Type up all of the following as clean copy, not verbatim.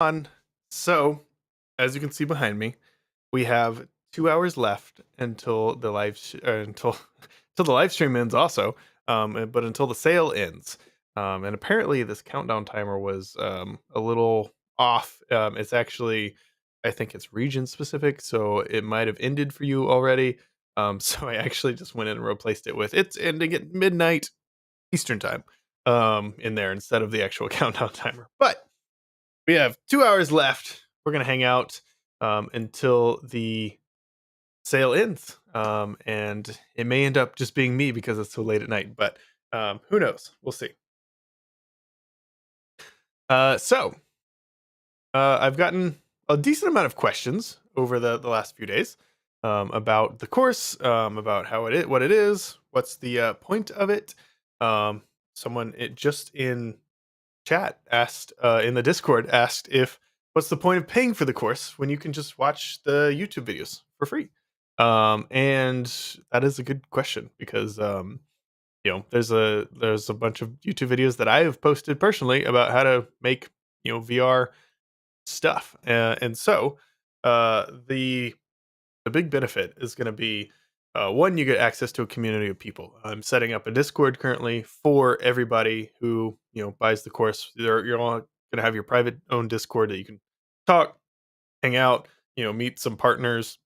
On. So, as you can see behind me, we have 2 hours left until the until the live stream ends also, but until the sale ends. And apparently this countdown timer was, a little off. It's actually I think it's region specific, so it might have ended for you already. So I actually just went in and replaced it with, "It's ending at midnight Eastern Time," in there instead of the actual countdown timer. But we have 2 hours left. We're gonna hang out, until the sale ends, and it may end up just being me because it's so late at night, but, who knows? We'll see. So, I've gotten a decent amount of questions over the last few days, about the course, about how it is, what it is, what's the, point of it. Um, someone it just in chat asked in the Discord asked if what's the point of paying for the course when you can just watch the YouTube videos for free? And that is a good question because there's a bunch of YouTube videos that I have posted personally about how to make VR stuff, and so the big benefit is going to be one, you get access to a community of people. I'm setting up a Discord currently for everybody who buys the course. You're all going to have your private own Discord that you can talk, hang out, meet some partners,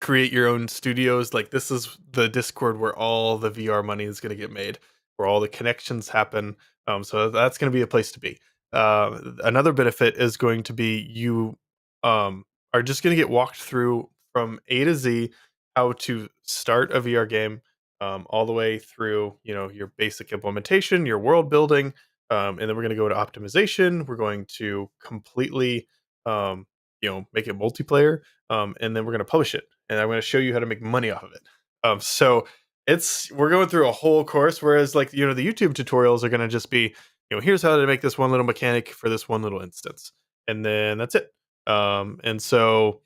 create your own studios. Like, this is the Discord where all the VR money is going to get made, where all the connections happen. So that's going to be a place to be. Another benefit is going to be you are just going to get walked through from A to Z how to start a VR game, all the way through your basic implementation, your world building, and then we're going to go to optimization. We're going to completely make it multiplayer, and then we're going to publish it, and I'm going to show you how to make money off of it. So it's we're going through a whole course, whereas like the YouTube tutorials are going to just be here's how to make this one little mechanic for this one little instance, and then that's it. And so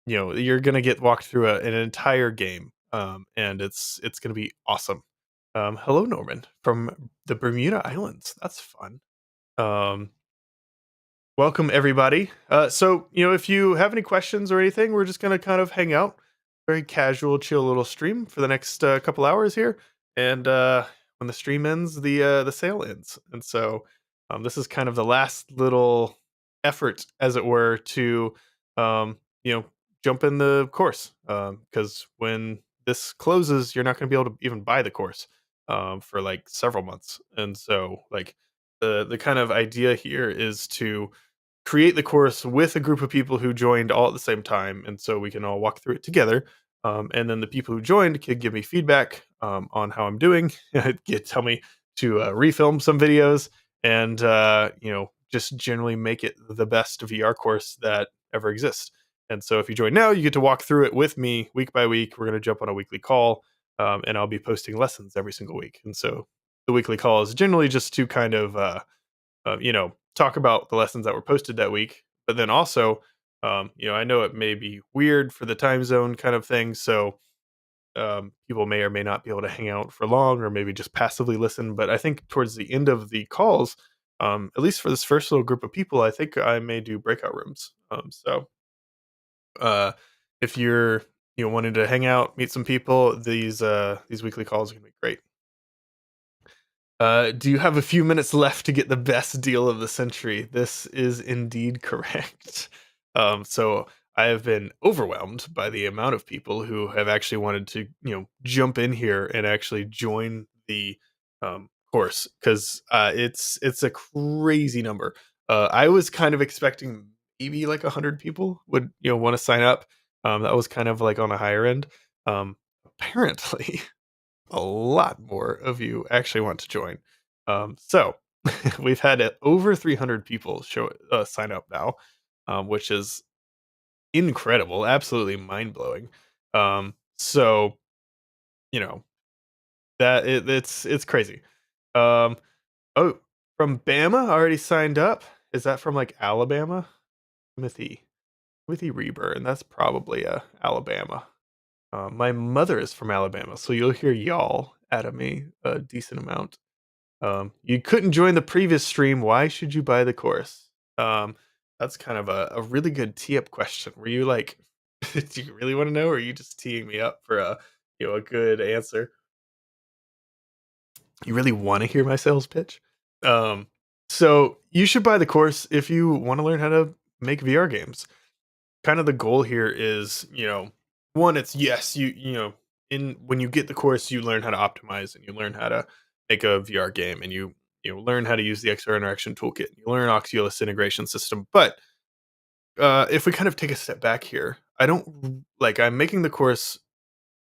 you're going to get walked through an entire game, and it's going to be awesome. Hello, Norman from the Bermuda Islands. That's fun. Um, Welcome everybody. So, if you have any questions or anything, we're just gonna kind of hang out, very casual, chill little stream for the next couple hours here, and when the stream ends, the sale ends, and so this is kind of the last little effort, as it were, to um, you know jump in the course, because when this closes, you're not going to be able to even buy the course for like several months, and so like the kind of idea here is to create the course with a group of people who joined all at the same time, and so we can all walk through it together. And then the people who joined can give me feedback on how I'm doing. Tell me to refilm some videos, and just generally make it the best VR course that ever exists. And so, if you join now, you get to walk through it with me week by week. We're going to jump on a weekly call, and I'll be posting lessons every single week. And so, the weekly call is generally just to kind of talk about the lessons that were posted that week. But then also, I know it may be weird for the time zone kind of thing. So people may or may not be able to hang out for long or maybe just passively listen. But I think towards the end of the calls, at least for this first little group of people, I think I may do breakout rooms. So uh, if you're wanting to hang out, meet some people, these weekly calls are gonna be great. Do you have a few minutes left to get the best deal of the century? This is indeed correct. So I have been overwhelmed by the amount of people who have actually wanted to, jump in here and actually join the course, because it's a crazy number. I was kind of expecting maybe like 100 people would want to sign up. That was kind of like on a higher end. Apparently, a lot more of you actually want to join. So we've had over 300 people sign up now, which is incredible, absolutely mind blowing. So you know it's crazy. Um, oh, from Bama already signed up. Is that from like Alabama? Timothy Timothy Reburn. That's probably Alabama. My mother is from Alabama, so you'll hear y'all out of me a decent amount. You couldn't join the previous stream. Why should you buy the course? Um, that's kind of a really good tee up question. Were you like, do you really want to know, or are you just teeing me up for a a good answer? You really want to hear my sales pitch? Um, so you should buy the course if you want to learn how to make VR games. Kind of the goal here is, one, it's yes, in when you get the course, you learn how to optimize and you learn how to make a VR game and you learn how to use the XR interaction toolkit. You learn Oculus integration system. But if we kind of take a step back here, I don't like I'm making the course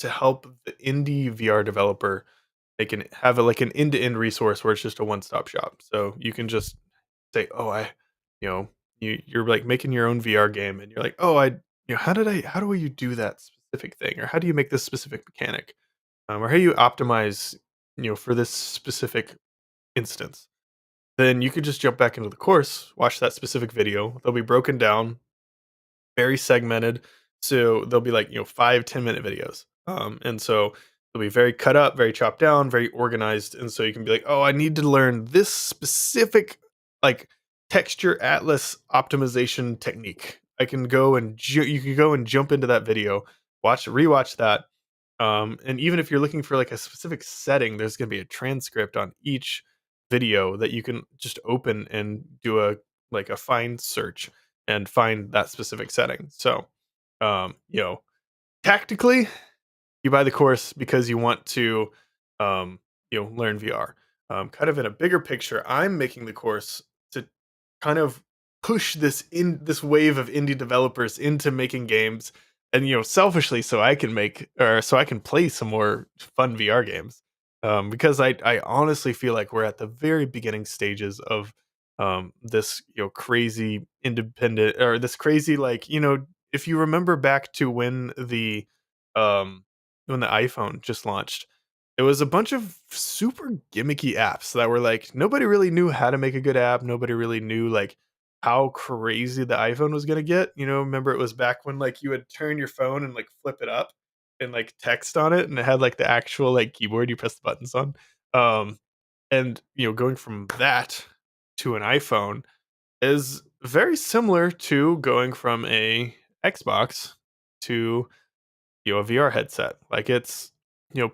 to help the indie VR developer. They can have like an end-to-end resource where it's just a one-stop shop. So you can just say, "Oh, you know, you're like making your own VR game, and you're like, oh, how do you do that specific thing, or how do you make this specific mechanic, or how do you optimize, for this specific instance?" Then you could just jump back into the course, watch that specific video. They'll be broken down very segmented. So they'll be like, 5-10 minute videos. And so they'll be very cut up, very chopped down, very organized. And so you can be like, oh, I need to learn this specific like texture atlas optimization technique. I can go and you can go and jump into that video, rewatch that. And even if you're looking for like a specific setting, there's going to be a transcript on each video that you can just open and do a find search and find that specific setting. So, tactically, you buy the course because you want to, learn VR. Kind of in a bigger picture, I'm making the course to kind of push this wave of indie developers into making games, and selfishly, so I can play some more fun VR games. Because I honestly feel like we're at the very beginning stages of this crazy independent, or this crazy, like, if you remember back to um when the iPhone just launched, it was a bunch of super gimmicky apps that were like nobody really knew how to make a good app. Nobody really knew like how crazy the iPhone was gonna get. Remember it was back when like you would turn your phone and like flip it up and like text on it, and it had like the actual like keyboard you press the buttons on. Um, and going from that to an iPhone is very similar to going from a Xbox to a VR headset. Like it's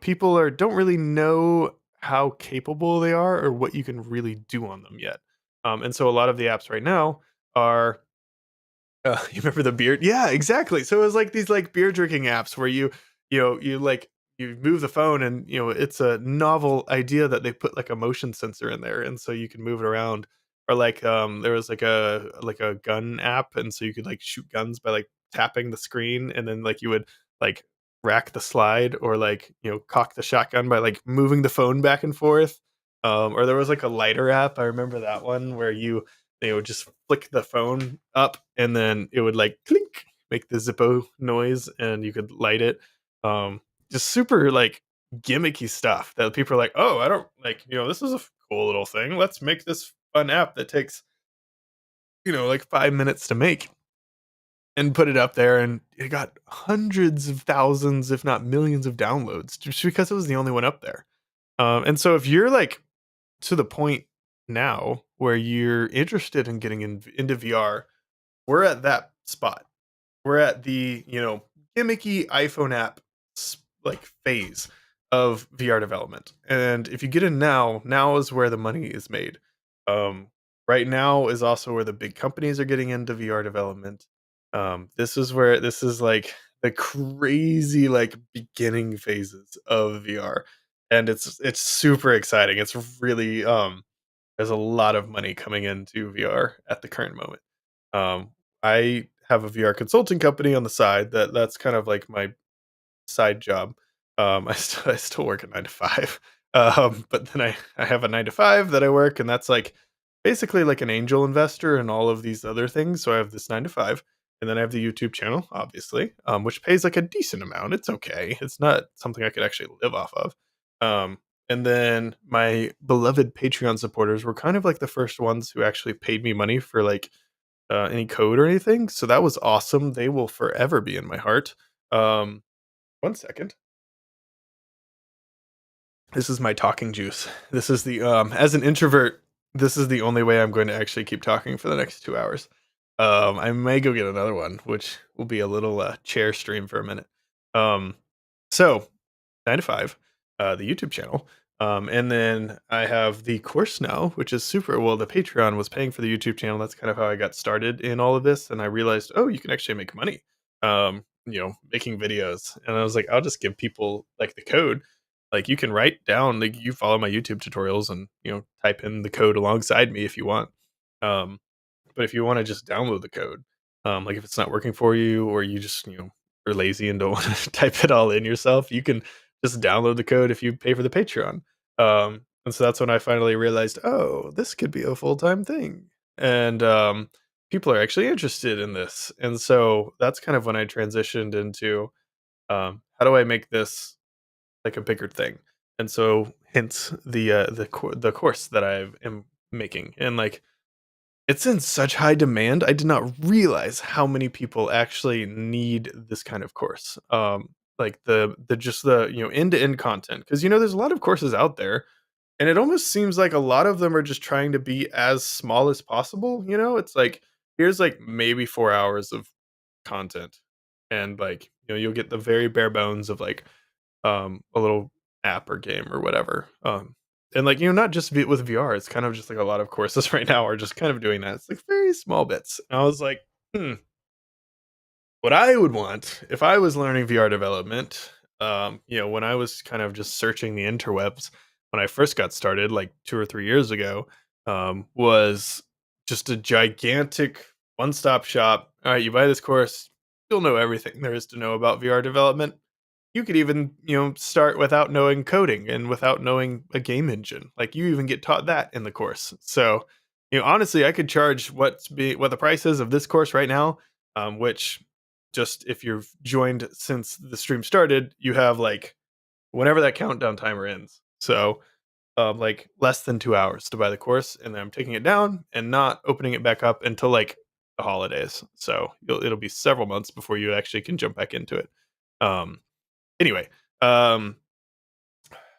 people are don't really know how capable they are or what you can really do on them yet. And so a lot of the apps right now are you remember the beer? Yeah, exactly. So it was like these like beer drinking apps where you move the phone, and it's a novel idea that they put like a motion sensor in there, and so you can move it around. Or like there was like a gun app, and so you could like shoot guns by like tapping the screen, and then like you would like rack the slide, or like cock the shotgun by like moving the phone back and forth. Or there was like a lighter app. I remember that one where they would just flick the phone up, and then it would like clink, make the Zippo noise, and you could light it. Um, just super like gimmicky stuff that people are like, oh, I don't like, this is a cool little thing. Let's make this fun app that takes, like 5 minutes to make, and put it up there. And it got hundreds of thousands, if not millions of downloads just because it was the only one up there. And so if you're like to the point now where you're interested in getting into VR, we're at that spot. We're at the, gimmicky iPhone app like phase of VR development. And if you get in now is where the money is made. Um, right now is also where the big companies are getting into VR development. This is like the crazy like beginning phases of VR. And it's super exciting. It's really there's a lot of money coming into VR at the current moment. I have a VR consulting company on the side that's kind of like my side job. I still work at 9 to 5. But then I have a 9 to 5 that I work, and that's like basically like an angel investor and all of these other things. So I have this 9 to 5, and then I have the YouTube channel, obviously, which pays like a decent amount. It's okay. It's not something I could actually live off of. Um, and then my beloved Patreon supporters were kind of like the first ones who actually paid me money for like any code or anything. So that was awesome. They will forever be in my heart. Um, one second. This is my talking juice. This is the as an introvert. This is the only way I'm going to actually keep talking for the next 2 hours. I may go get another one, which will be a little, chair stream for a minute. Um, so 9 to 5, the YouTube channel, and then I have the course now, which is super well, the Patreon was paying for the YouTube channel, that's kind of how I got started in all of this, and I realized, "Oh, you can actually make money, making videos," and I was like, "I'll just give people, like, the code." Like, you can write down like, you follow my YouTube tutorials and, type in the code alongside me if you want. Um, but if you wanna just download the code, like, if it's not working for you or you just, are lazy and don't wanna type it all in yourself, you can just download the code if you pay for the Patreon. And so that's when I finally realized, "Oh, this could be a full-time thing." And, people are actually interested in this. And so that's kind of when I transitioned into, how do I make this like a bigger thing? And so hence the course that I am making. And like it's in such high demand. I did not realize how many people actually need this kind of course. Like the just the end-to-end content, because there's a lot of courses out there, and it almost seems like a lot of them are just trying to be as small as possible. It's like here's like maybe 4 hours of content, and like you'll get the very bare bones of like a little app or game or whatever. And like, not just with VR, it's kind of just like a lot of courses right now are just kind of doing that. It's like very small bits. And I was like, what I would want if I was learning VR development, when I was kind of just searching the interwebs when I first got started, like 2 or 3 years ago, was just a gigantic one-stop shop. All right, you buy this course, you'll know everything there is to know about VR development. You could even, start without knowing coding and without knowing a game engine. Like you even get taught that in the course. So, honestly, I could charge what the price is of this course right now, which just if you've joined since the stream started, you have like whenever that countdown timer ends. So, like less than 2 hours to buy the course, and then I'm taking it down and not opening it back up until like the holidays. So it'll be several months before you actually can jump back into it. Um, Anyway, um,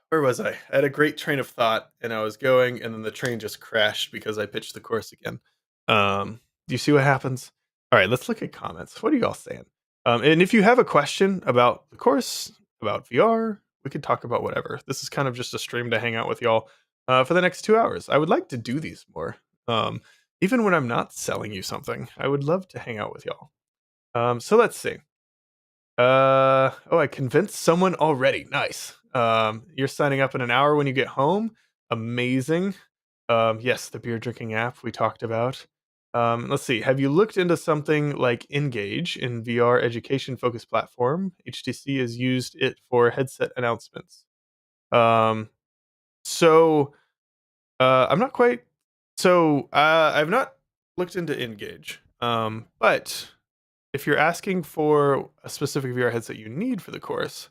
where was I? I had a great train of thought, and I was going, and then the train just crashed because I pitched the course again. Do you see what happens? All right, let's look at comments. What are y'all saying? And if you have a question about the course, about VR, we could talk about whatever. This is kind of just a stream to hang out with y'all for the next 2 hours. I would like to do these more. Um, Even when I'm not selling you something, I would love to hang out with y'all. So let's see. I convinced someone already. Nice. You're signing up in an hour when you get home. Amazing. Yes, the beer drinking app we talked about. Let's see. Have you looked into something like Engage in VR education focused platform? HTC has used it for headset announcements. Um, so I'm not quite. I've not looked into Engage. But if you're asking for a specific VR headset you need for the course,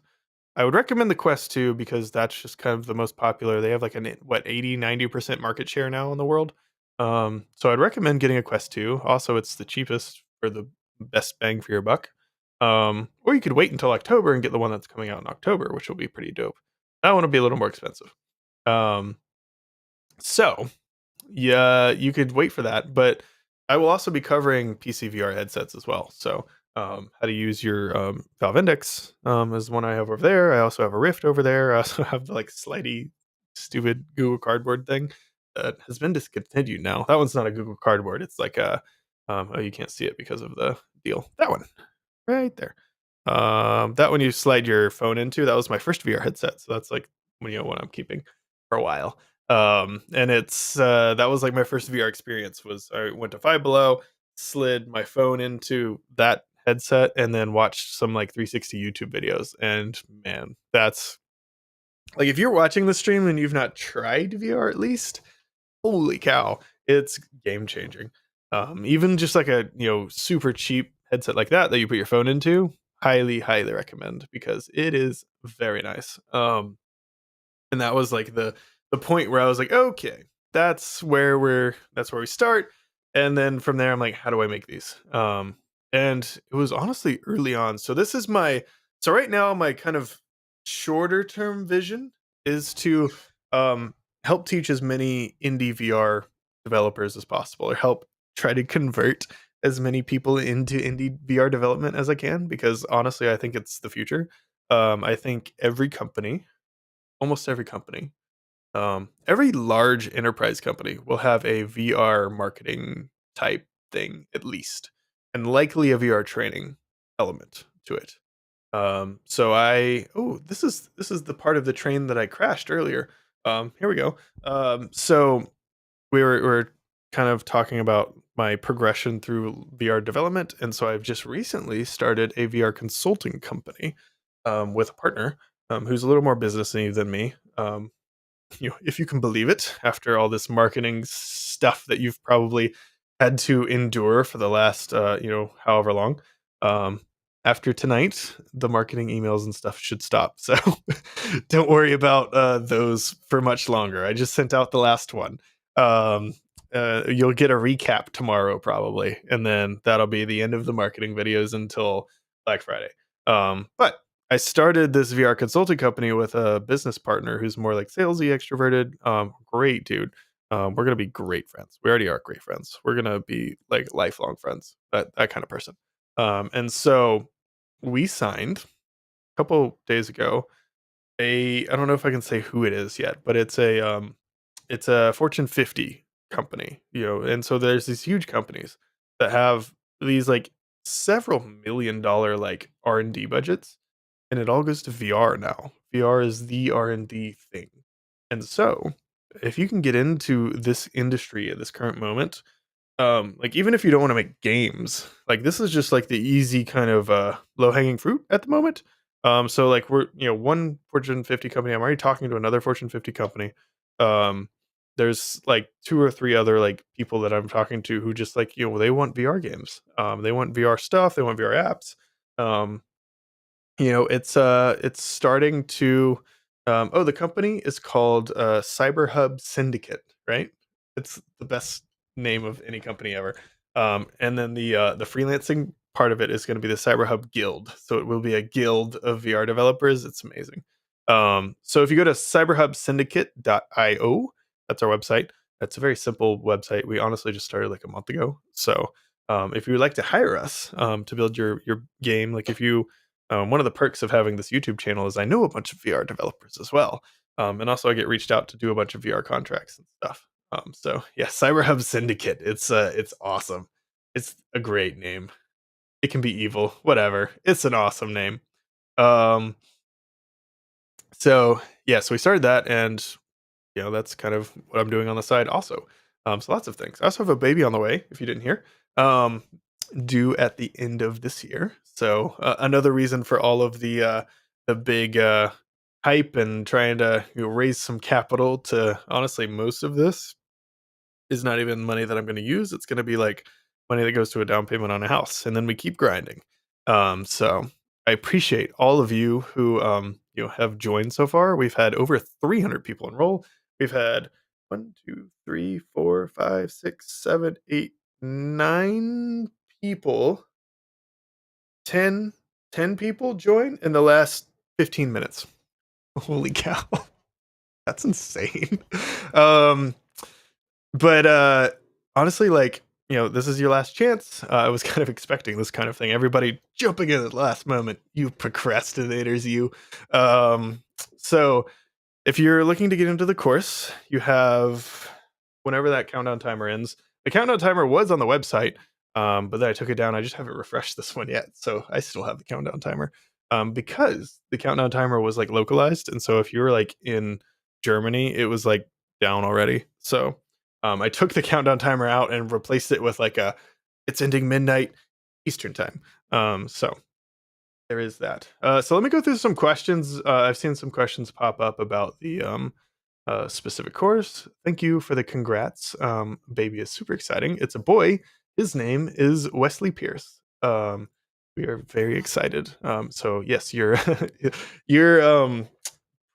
I would recommend the Quest 2 because that's just kind of the most popular. They have like an what 80-90% market share now in the world. So I'd recommend getting a Quest 2. Also, it's the cheapest for the best bang for your buck. Or you could wait until October and get the one that's coming out in October, which will be pretty dope. That one will be a little more expensive. Um, so yeah, you could wait for that, but I will also be covering PC VR headsets as well. So, how to use your Valve Index is one I have over there. I also have a Rift over there. I also have the like slidey, stupid Google Cardboard thing that has been discontinued now. That one's not a Google Cardboard. It's like a oh, you can't see it because of the deal. That one right there. That one you slide your phone into. That was my first VR headset. So that's like what I'm keeping for a while. And it's that was like my first VR experience was I went to Five Below, slid my phone into that headset, and then watched some like 360 YouTube videos. And man, that's like if you're watching the stream and you've not tried VR at least, holy cow, it's game changing. Even just like a super cheap headset like that you put your phone into, highly recommend because it is very nice. And that was like the point where I was like, okay, that's where we start. And then from there, I'm like, how do I make these? And it was honestly early on. So right now my kind of shorter term vision is to help teach as many indie VR developers as possible, or help try to convert as many people into indie VR development as I can, because honestly, I think it's the future. I think almost every company, every large enterprise company will have a VR marketing type thing at least, and likely a VR training element to it. So this is the part of the train that I crashed earlier. Here we go. So we're kind of talking about my progression through VR development, and so I've just recently started a VR consulting company with a partner who's a little more businessy than me. If you can believe it, after all this marketing stuff that you've probably had to endure for the last, however long. Um, After tonight, the marketing emails and stuff should stop. So don't worry about those for much longer. I just sent out the last one. Um, you'll get a recap tomorrow, probably, and then that'll be the end of the marketing videos until Black Friday. But I started this VR consulting company with a business partner who's more like salesy, extroverted. Great dude. We're gonna be great friends. We already are great friends. We're gonna be like lifelong friends. That kind of person. And so we signed a couple days ago. I don't know if I can say who it is yet, but it's a Fortune 50 company. And so there's these huge companies that have these like several $1 million like R&D budgets, and it all goes to VR now. VR is the R&D thing. And so, if you can get into this industry at this current moment, like even if you don't want to make games, like this is just like the easy kind of low hanging fruit at the moment. So like we're one Fortune 50 company. I'm already talking to another Fortune 50 company. Um, there's like two or three other like people that I'm talking to who just like they want VR games. They want VR stuff. They want VR apps. Um, it's starting to the company is called Cyber Hub Syndicate, right? It's the best name of any company ever. And then the freelancing part of it is going to be the Cyber Hub Guild. So it will be a guild of VR developers. It's amazing. So if you go to cyberhubsyndicate.io, that's our website. That's a very simple website. We honestly just started like a month ago. So if you would like to hire us to build your game, like if you one of the perks of having this YouTube channel is I know a bunch of VR developers as well, and also I get reached out to do a bunch of VR contracts and stuff. So yeah, Cyber Hub Syndicate. It's awesome. It's a great name. It can be evil, whatever. It's an awesome name. Um, so yeah, so we started that, and that's kind of what I'm doing on the side also. So lots of things. I also have a baby on the way, if you didn't hear, um, due at the end of this year. So another reason for all of the big hype and trying to raise some capital to honestly most of this is not even money that I'm going to use. It's going to be like money that goes to a down payment on a house, and then we keep grinding. So I appreciate all of you who have joined so far. We've had over 300 people enroll. We've had 9 people, 10 10 people join in the last 15 minutes. Holy cow, that's insane. Um, But, honestly, like, this is your last chance. I was kind of expecting this kind of thing. Everybody jumping in at the last moment. You procrastinators, you. So if you're looking to get into the course, you have whenever that countdown timer ends. The countdown timer was on the website, but then I took it down. I just haven't refreshed this one yet, so I still have the countdown timer. Because the countdown timer was like localized, and so if you were like in Germany, it was like down already. So I took the countdown timer out and replaced it with like a it's ending midnight Eastern time. So there is that. So let me go through some questions. I've seen some questions pop up about the specific course. Thank you for the congrats. Baby is super exciting. It's a boy. His name is Wesley Pierce. We are very excited. So yes, your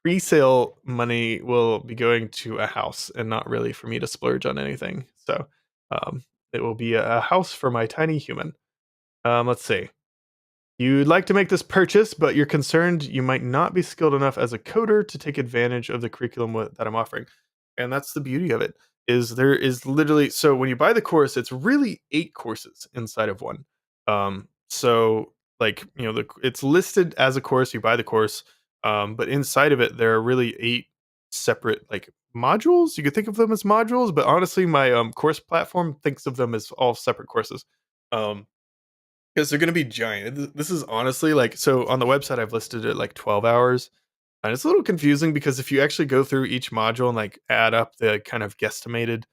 pre-sale money will be going to a house and not really for me to splurge on anything. So it will be a house for my tiny human. Let's see. You'd like to make this purchase, but you're concerned you might not be skilled enough as a coder to take advantage of the curriculum that I'm offering. And that's the beauty of it, is there is literally, so when you buy the course, it's really 8 courses inside of one. So, like, it's listed as a course, you buy the course, but inside of it, there are really 8 separate, like, modules. You could think of them as modules, but honestly, my, course platform thinks of them as all separate courses. Um, because 'cause they're gonna be giant. This is honestly, like, so on the website, I've listed it, like, 12 hours. And it's a little confusing because if you actually go through each module and like add up the kind of guesstimated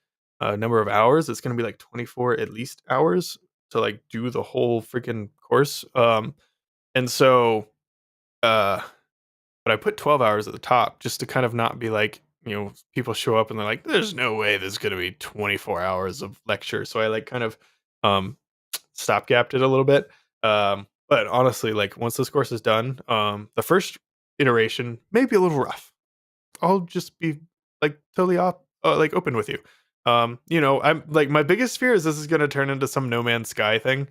number of hours, it's going to be like 24 at least hours to like do the whole freaking course. And so, uh, but I put 12 hours at the top just to kind of not be like, people show up and they're like, there's no way there's going to be 24 hours of lecture. So I like kind of um, stopgapped it a little bit. But honestly, like once this course is done, the first iteration may be a little rough. I'll just be like totally off, like open with you. I'm like my biggest fear is this is going to turn into some No Man's Sky thing,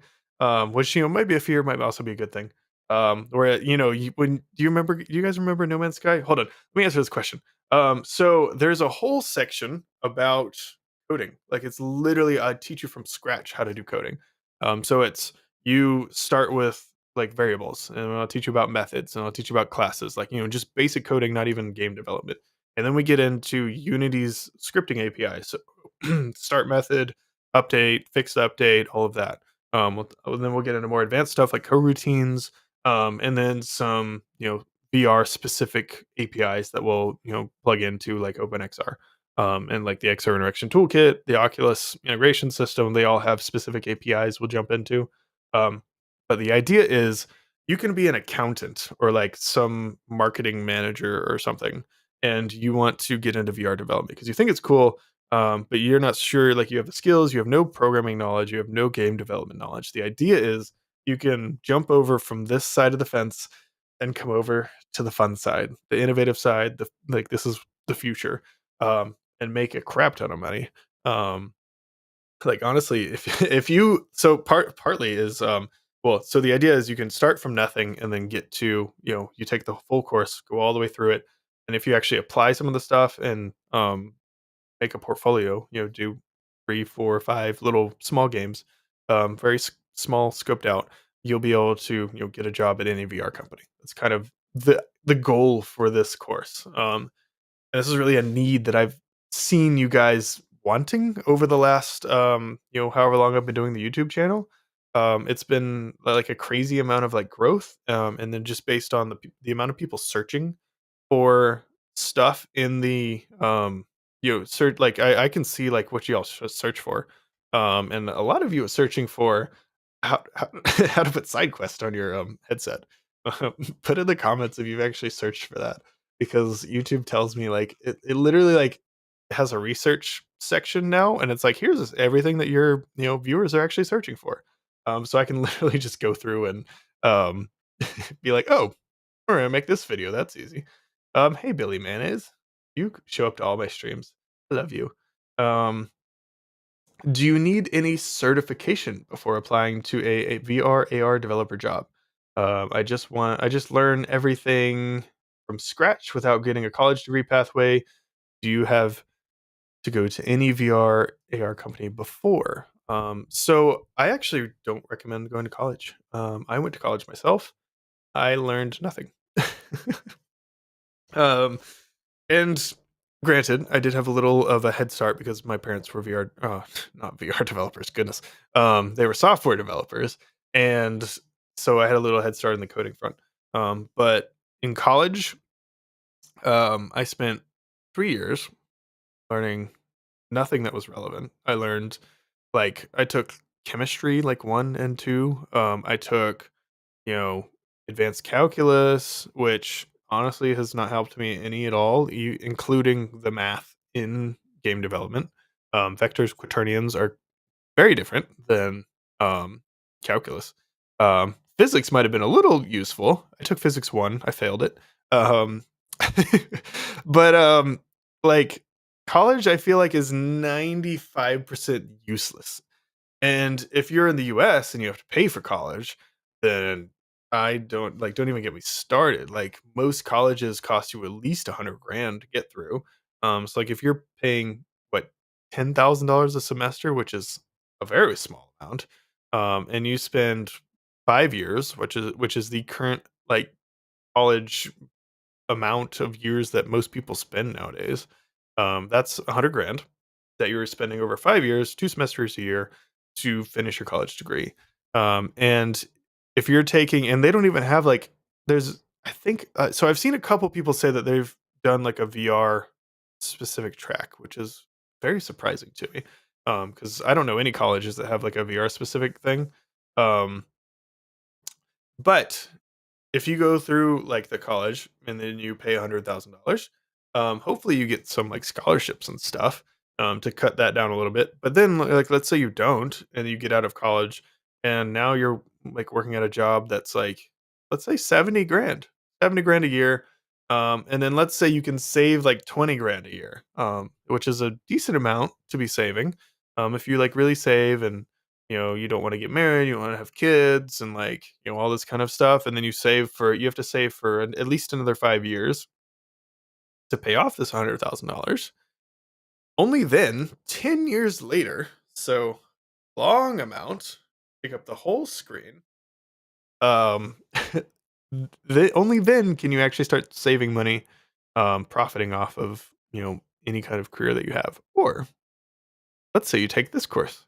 which might be a fear, might also be a good thing. Where when do you guys remember No Man's Sky? Hold on, let me answer this question. So there's a whole section about coding. Like it's literally I teach you from scratch how to do coding. So it's you start with like variables and I'll teach you about methods and I'll teach you about classes, like just basic coding, not even game development. And then we get into Unity's scripting API. So start method, update, fixed update, all of that. Then we'll get into more advanced stuff like coroutines, and then some VR specific APIs that will plug into like OpenXR. And like the XR interaction toolkit, the Oculus integration system, they all have specific APIs we'll jump into. Um, but the idea is you can be an accountant or like some marketing manager or something, and you want to get into VR development because you think it's cool, but you're not sure, like you have the skills, you have no programming knowledge, you have no game development knowledge. The idea is you can jump over from this side of the fence and come over to the fun side, the innovative side, the like this is the future, and make a crap ton of money. Um, like, honestly, if if you so partly is, well, so the idea is you can start from nothing and then get to, you take the full course, go all the way through it, and if you actually apply some of the stuff and, make a portfolio, do 3, 4, 5 little small games, very small, scoped out, you'll be able to, get a job at any VR company. That's kind of the goal for this course. And this is really a need that I've seen you guys wanting over the last, however long I've been doing the YouTube channel. It's been like a crazy amount of like growth, and then just based on the amount of people searching for stuff in the search, like I can see like what you all search for, and a lot of you are searching for how, how to put side quest on your headset. Put in the comments if you've actually searched for that, because YouTube tells me like it literally like has a research section now, and it's like here's everything that your viewers are actually searching for. So I can literally just go through and um, be like, oh, we're gonna make this video. That's easy. Hey Billy Mayonnaise, you show up to all my streams. I love you. Um, do you need any certification before applying to a VR AR developer job? I just learn everything from scratch without getting a college degree pathway. Do you have to go to any VR AR company before? So I actually don't recommend going to college. I went to college myself. I learned nothing. um, And granted, I did have a little of a head start because my parents were VR, not VR developers, goodness. They were software developers. And so I had a little head start in the coding front. But in college, I spent 3 years learning nothing that was relevant. I learned, like, I took chemistry, like one and two. I took you know, advanced calculus, which honestly has not helped me any at all, including the math in game development. Vectors, quaternions are very different than calculus. Physics might have been a little useful. I took physics one, I failed it. Um, but like college, I feel like is 95% useless, and if you're in the US and you have to pay for college, then don't even get me started. Like most colleges cost you at least 100 grand to get through. So like if you're paying what $10,000 a semester, which is a very small amount, and you spend 5 years, which is the current like college amount of years that most people spend nowadays. That's 100 grand that you're spending over 5 years, 2 semesters a year to finish your college degree. And if you're taking, and they don't even have like, there's, I think, so I've seen a couple people say that they've done like a VR specific track, which is very surprising to me. Because I don't know any colleges that have like a VR specific thing. Um, but if you go through like the college and then you pay $100,000, hopefully you get some like scholarships and stuff to cut that down a little bit. But then, like, let's say you don't, and you get out of college, and now you're like working at a job that's like, let's say 70 grand a year. And then let's say you can save like 20 grand a year, which is a decent amount to be saving. If you like really save and you don't want to get married, you want to have kids and like, all this kind of stuff. And then you have to save for at least another 5 years to pay off this $100,000. Only then, 10 years later, so long amount, take up the whole screen. Um, only then can you actually start saving money, profiting off of, any kind of career that you have. Or let's say you take this course.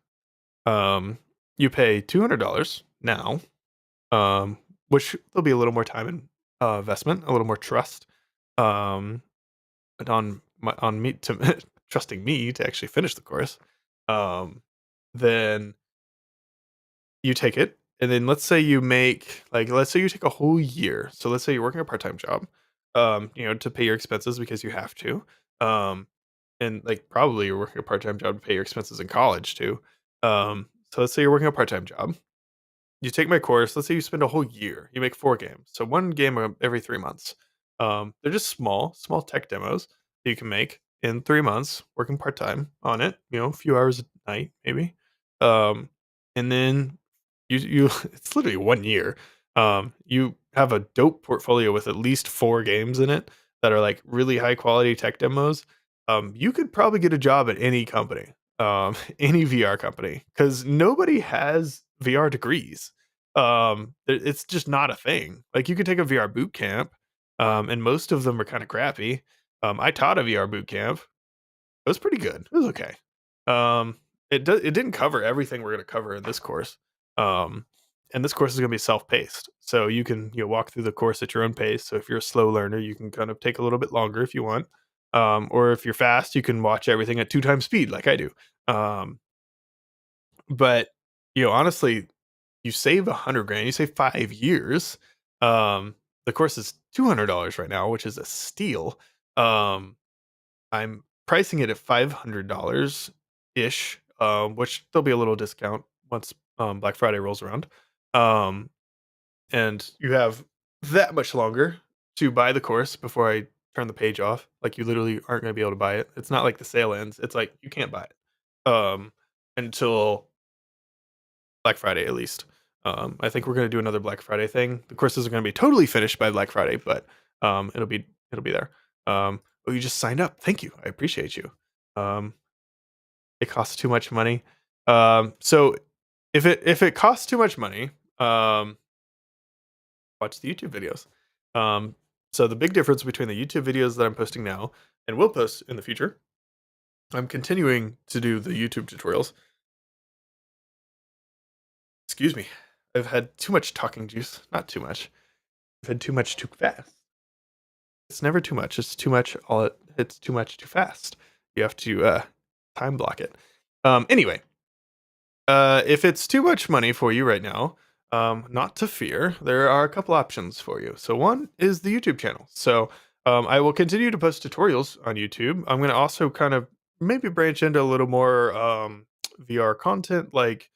Um, you pay $200 now, um, which there'll be a little more time and investment, a little more trust, um, and on me to trusting me to actually finish the course. Um, then you take it, and then let's say you take a whole year. So let's say you're working a part time job, to pay your expenses because you have to, um, and like probably you're working a part time job to pay your expenses in college too. So let's say you're working a part time job. You take my course, let's say you spend a whole year, you make 4 games. So 1 game every 3 months. They're just small tech demos that you can make in 3 months, working part-time on it, a few hours a night maybe. Um, and then you it's literally 1 year. You have a dope portfolio with at least 4 games in it that are, like, really high quality tech demos. You could probably get a job at any company, any VR company, because nobody has VR degrees. It's just not a thing. Like, you could take a VR boot camp, and most of them are kinda crappy. I taught a VR boot camp. It was pretty good. It was okay. Um, it didn't cover everything we're gonna cover in this course. Um, and this course is gonna be self-paced, so you can, walk through the course at your own pace. So if you're a slow learner, you can kind of take a little bit longer if you want. Or if you're fast, you can watch everything at 2 times speed like I do. Um, but, honestly, you save 100 grand, you save 5 years. Um, the course is $200 right now, which is a steal. Um, I'm pricing it at $500 ish, which there'll be a little discount once Black Friday rolls around. Um, and you have that much longer to buy the course before I turn the page off. Like you literally aren't going to be able to buy it. It's not like the sale ends. It's like you can't buy it until Black Friday at least. I think we're going to do another Black Friday thing. The courses are going to be totally finished by Black Friday, but it'll be there. Oh, you just signed up. Thank you. I appreciate you. Um, it costs too much money. So if it costs too much money, watch the YouTube videos. Um, so the big difference between the YouTube videos that I'm posting now and will post in the future, I'm continuing to do the YouTube tutorials. Excuse me. I've had too much talking juice. Not too much. I've had too much too fast. It's never too much. It's too much it's too much too fast. You have to time block it. Anyway, if it's too much money for you right now, not to fear. There are a couple options for you. So one is the YouTube channel. So I will continue to post tutorials on YouTube. I'm going to also kind of maybe branch into a little more VR content, like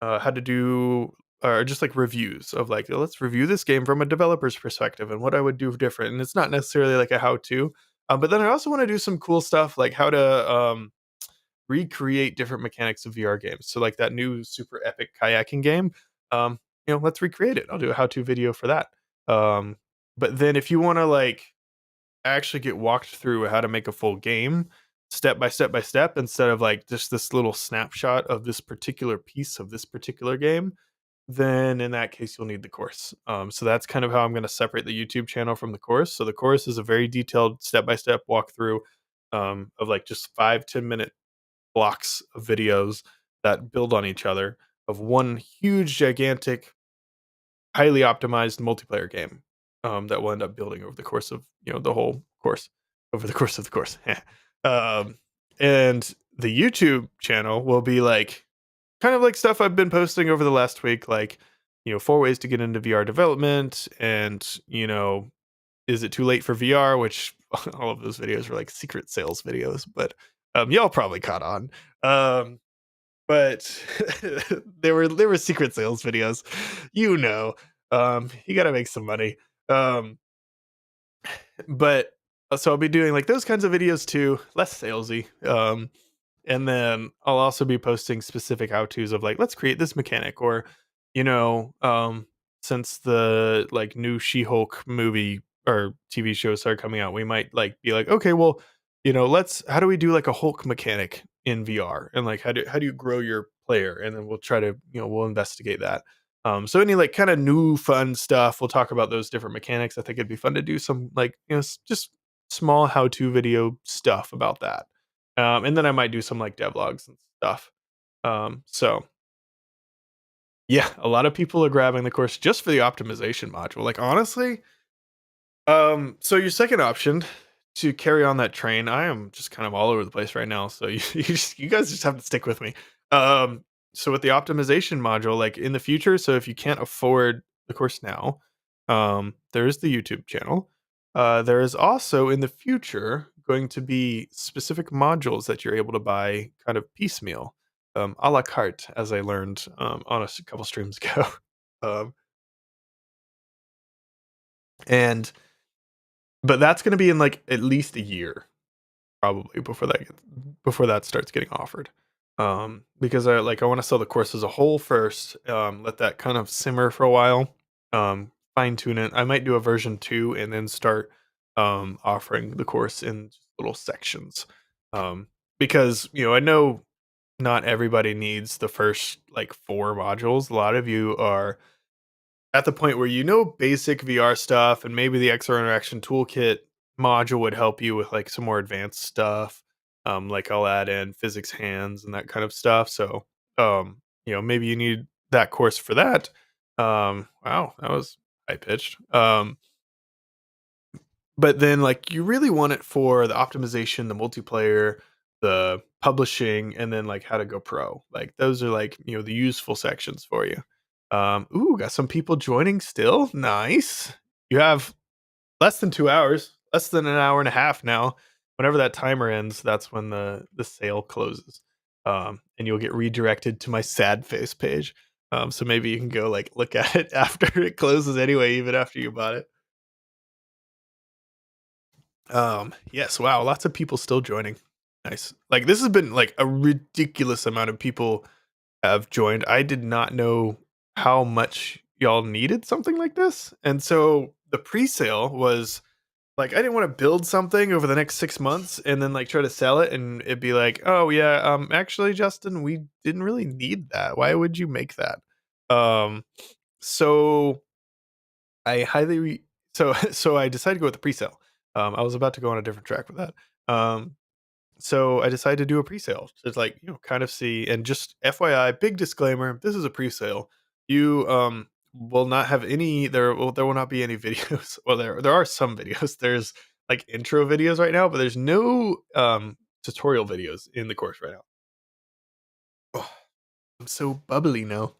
how to do or just like reviews of like, let's review this game from a developer's perspective and what I would do different. And it's not necessarily like a how to, but then I also want to do some cool stuff like how to recreate different mechanics of VR games. So like that new super epic kayaking game, let's recreate it. I'll do a how to video for that. But then if you want to like actually get walked through how to make a full game step by step by step instead of like just this little snapshot of this particular piece of this particular game, then in that case you'll need the course. So that's kind of how I'm going to separate the YouTube channel from the course. So the course is a very detailed step by step walkthrough of like just 5-10 minute blocks of videos that build on each other of one huge, gigantic, highly optimized multiplayer game that will end up building over the course of the whole course, over the course of the course. um, and the YouTube channel will be like kind of like stuff I've been posting over the last week, like 4 ways to get into VR development, and is it too late for VR? Which all of those videos were like secret sales videos, but y'all probably caught on. Um, but they were secret sales videos, you know. You got to make some money. Um, but so I'll be doing like those kinds of videos too, less salesy. And then I'll also be posting specific how-tos of like, let's create this mechanic, or you know, since the like new She-Hulk movie or TV shows started coming out, we might like be like, okay, well, let's how do we do like a Hulk mechanic in VR, and like how do you grow your player, and then we'll try to we'll investigate that. So any like kind of new fun stuff, we'll talk about those different mechanics. I think it'd be fun to do some like just small how-to video stuff about that. And then I might do some like devlogs and stuff. So yeah, a lot of people are grabbing the course just for the optimization module. Like honestly, so your second option to carry on that train, I am just kind of all over the place right now. So you guys just have to stick with me. Um, so with the optimization module, like in the future, so if you can't afford the course now, there is the YouTube channel. There is also in the future going to be specific modules that you're able to buy kind of piecemeal, a la carte, as I learned on a couple streams ago. um, and but that's going to be in like at least a year probably before that starts getting offered. Because I want to sell the course as a whole first, let that kind of simmer for a while, fine tune it. I might do a version 2 and then start offering the course in little sections. Um, because I know not everybody needs the first like 4 modules. A lot of you are at the point where basic VR stuff, and maybe the XR Interaction Toolkit module would help you with like some more advanced stuff. Like I'll add in physics hands and that kind of stuff. So, maybe you need that course for that. Wow, that was high pitched. But then like you really want it for the optimization, the multiplayer, the publishing, and then like how to go pro. Like those are like, the useful sections for you. Ooh, got some people joining still. Nice. You have less than 2 hours, less than an hour and a half now. Whenever that timer ends, that's when the sale closes. And you'll get redirected to my sad face page. So maybe you can go like look at it after it closes anyway, even after you bought it. Yes, wow, lots of people still joining. Nice. Like this has been like a ridiculous amount of people have joined. I did not know how much y'all needed something like this. And so the pre-sale was like I didn't want to build something over the next 6 months and then like try to sell it and it'd be like, "Oh yeah, actually Justin, we didn't really need that. Why would you make that?" Um so I highly so I decided to go with the pre-sale. I was about to go on a different track with that. So I decided to do a pre-sale to like, kind of see, and just FYI, big disclaimer, this is a pre-sale. You will not have any there will not be any videos. Well, there are some videos. There's like intro videos right now, but there's no tutorial videos in the course right now. Oh, I'm so bubbly now.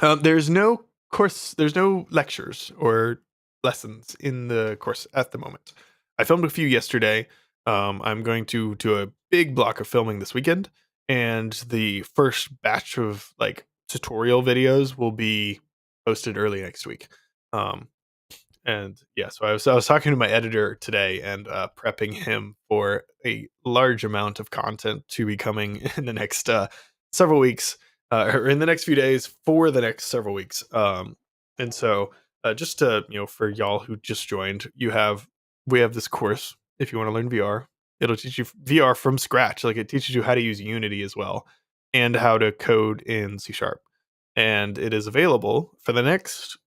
There's no course, there's no lectures or lessons in the course at the moment. I filmed a few yesterday. I'm going to do a big block of filming this weekend, and the first batch of like tutorial videos will be posted early next week. Um, and yeah, so I was talking to my editor today and prepping him for a large amount of content to be coming in the next several weeks, or in the next few days for the next several weeks. And so just to for y'all who just joined, you have we have this course if you want to learn VR. It'll teach you VR from scratch. Like it teaches you how to use Unity as well and how to code in C Sharp. And it is available for the next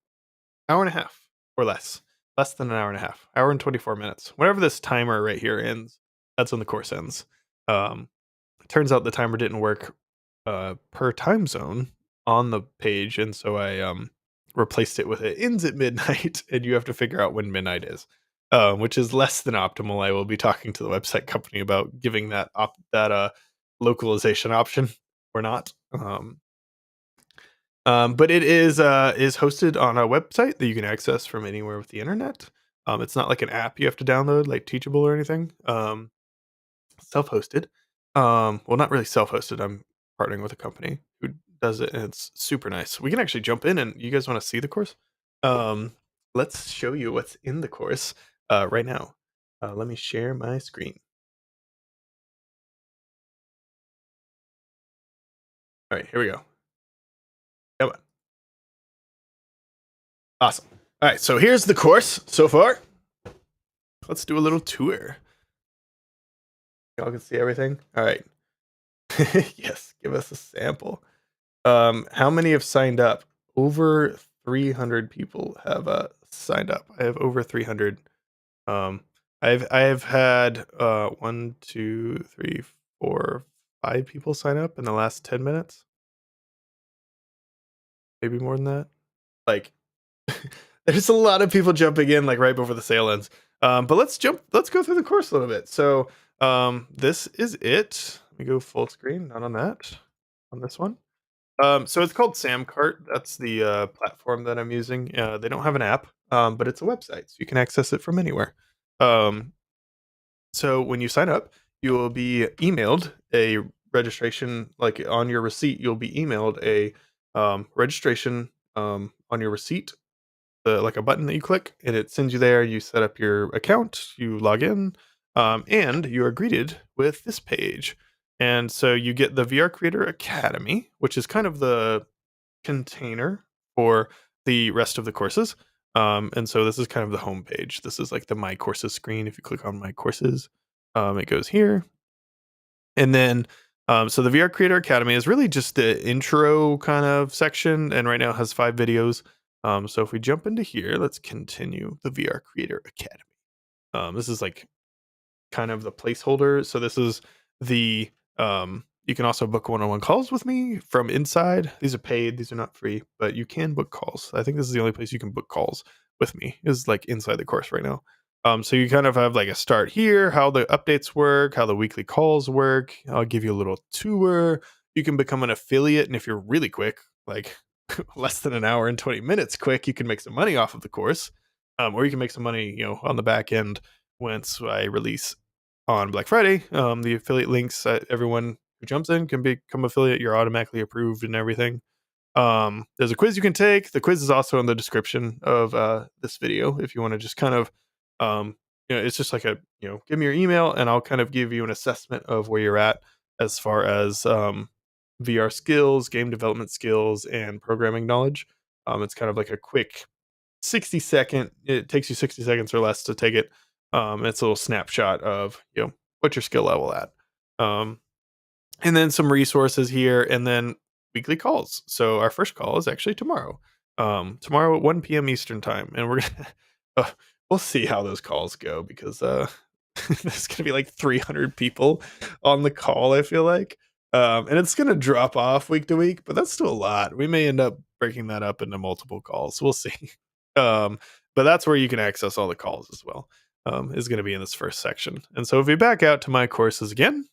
hour and a half or less than an hour and a half, hour and 24 minutes. Whenever this timer right here ends, that's when the course ends. Um, it turns out the timer didn't work per time zone on the page, and so I replaced it with it ends at midnight, and you have to figure out when midnight is, which is less than optimal. I will be talking to the website company about giving that localization option or not. But it is hosted on a website that you can access from anywhere with the internet. It's not like an app you have to download, like Teachable or anything. Self-hosted. Well, not really self-hosted. I'm partnering with a company who does it, and it's super nice. We can actually jump in, and you guys want to see the course? Um, let's show you what's in the course right now. Let me share my screen. All right, here we go. Come on. Awesome. All right, so here's the course so far. Let's do a little tour. Y'all can see everything. All right. Yes, give us a sample. How many have signed up? Over 300 people have signed up. I have over 300. Um, I've had 1, 2, 3, 4, 5 people sign up in the last 10 minutes. Maybe more than that. Like, there's a lot of people jumping in like right before the sale ends. But let's go through the course a little bit. So this is it. Let me go full screen, not on that, on this one. So it's called Samcart. That's the platform that I'm using. They don't have an app, but it's a website, so you can access it from anywhere. Um, so when you sign up, you will be emailed a registration, like on your receipt. You'll be emailed a registration on your receipt, like a button that you click, and it sends you there. You set up your account, you log in, and you are greeted with this page. And so you get the VR Creator Academy, which is kind of the container for the rest of the courses. And so this is kind of the home page. This is like the My Courses screen. If you click on My Courses, it goes here. And then, so the VR Creator Academy is really just the intro kind of section, and right now it has 5 videos. So if we jump into here, let's continue the VR Creator Academy. This is like kind of the placeholder. So this is the you can also book one-on-one calls with me from inside. These are paid, these are not free, but you can book calls. I think this is the only place you can book calls with me is like inside the course right now. So you kind of have like a start here, how the updates work, how the weekly calls work. I'll give you a little tour. You can become an affiliate, and if you're really quick, like less than an hour and 20 minutes quick, you can make some money off of the course. Or you can make some money, on the back end once I release on Black Friday. The affiliate links, everyone who jumps in can become affiliate. You're automatically approved and everything. There's a quiz you can take. The quiz is also in the description of this video if you want to just kind of, it's just like give me your email and I'll kind of give you an assessment of where you're at as far as VR skills, game development skills, and programming knowledge. It's kind of like a quick 60-second. It takes you 60 seconds or less to take it. It's a little snapshot of what your skill level at. And then some resources here, and then weekly calls. So our first call is actually tomorrow. Tomorrow at 1 p.m. Eastern time, and we're gonna we'll see how those calls go because there's gonna be like 300 people on the call. I feel like, and it's gonna drop off week to week, but that's still a lot. We may end up breaking that up into multiple calls. We'll see. But that's where you can access all the calls as well. Is going to be in this first section. And so if we back out to my courses again,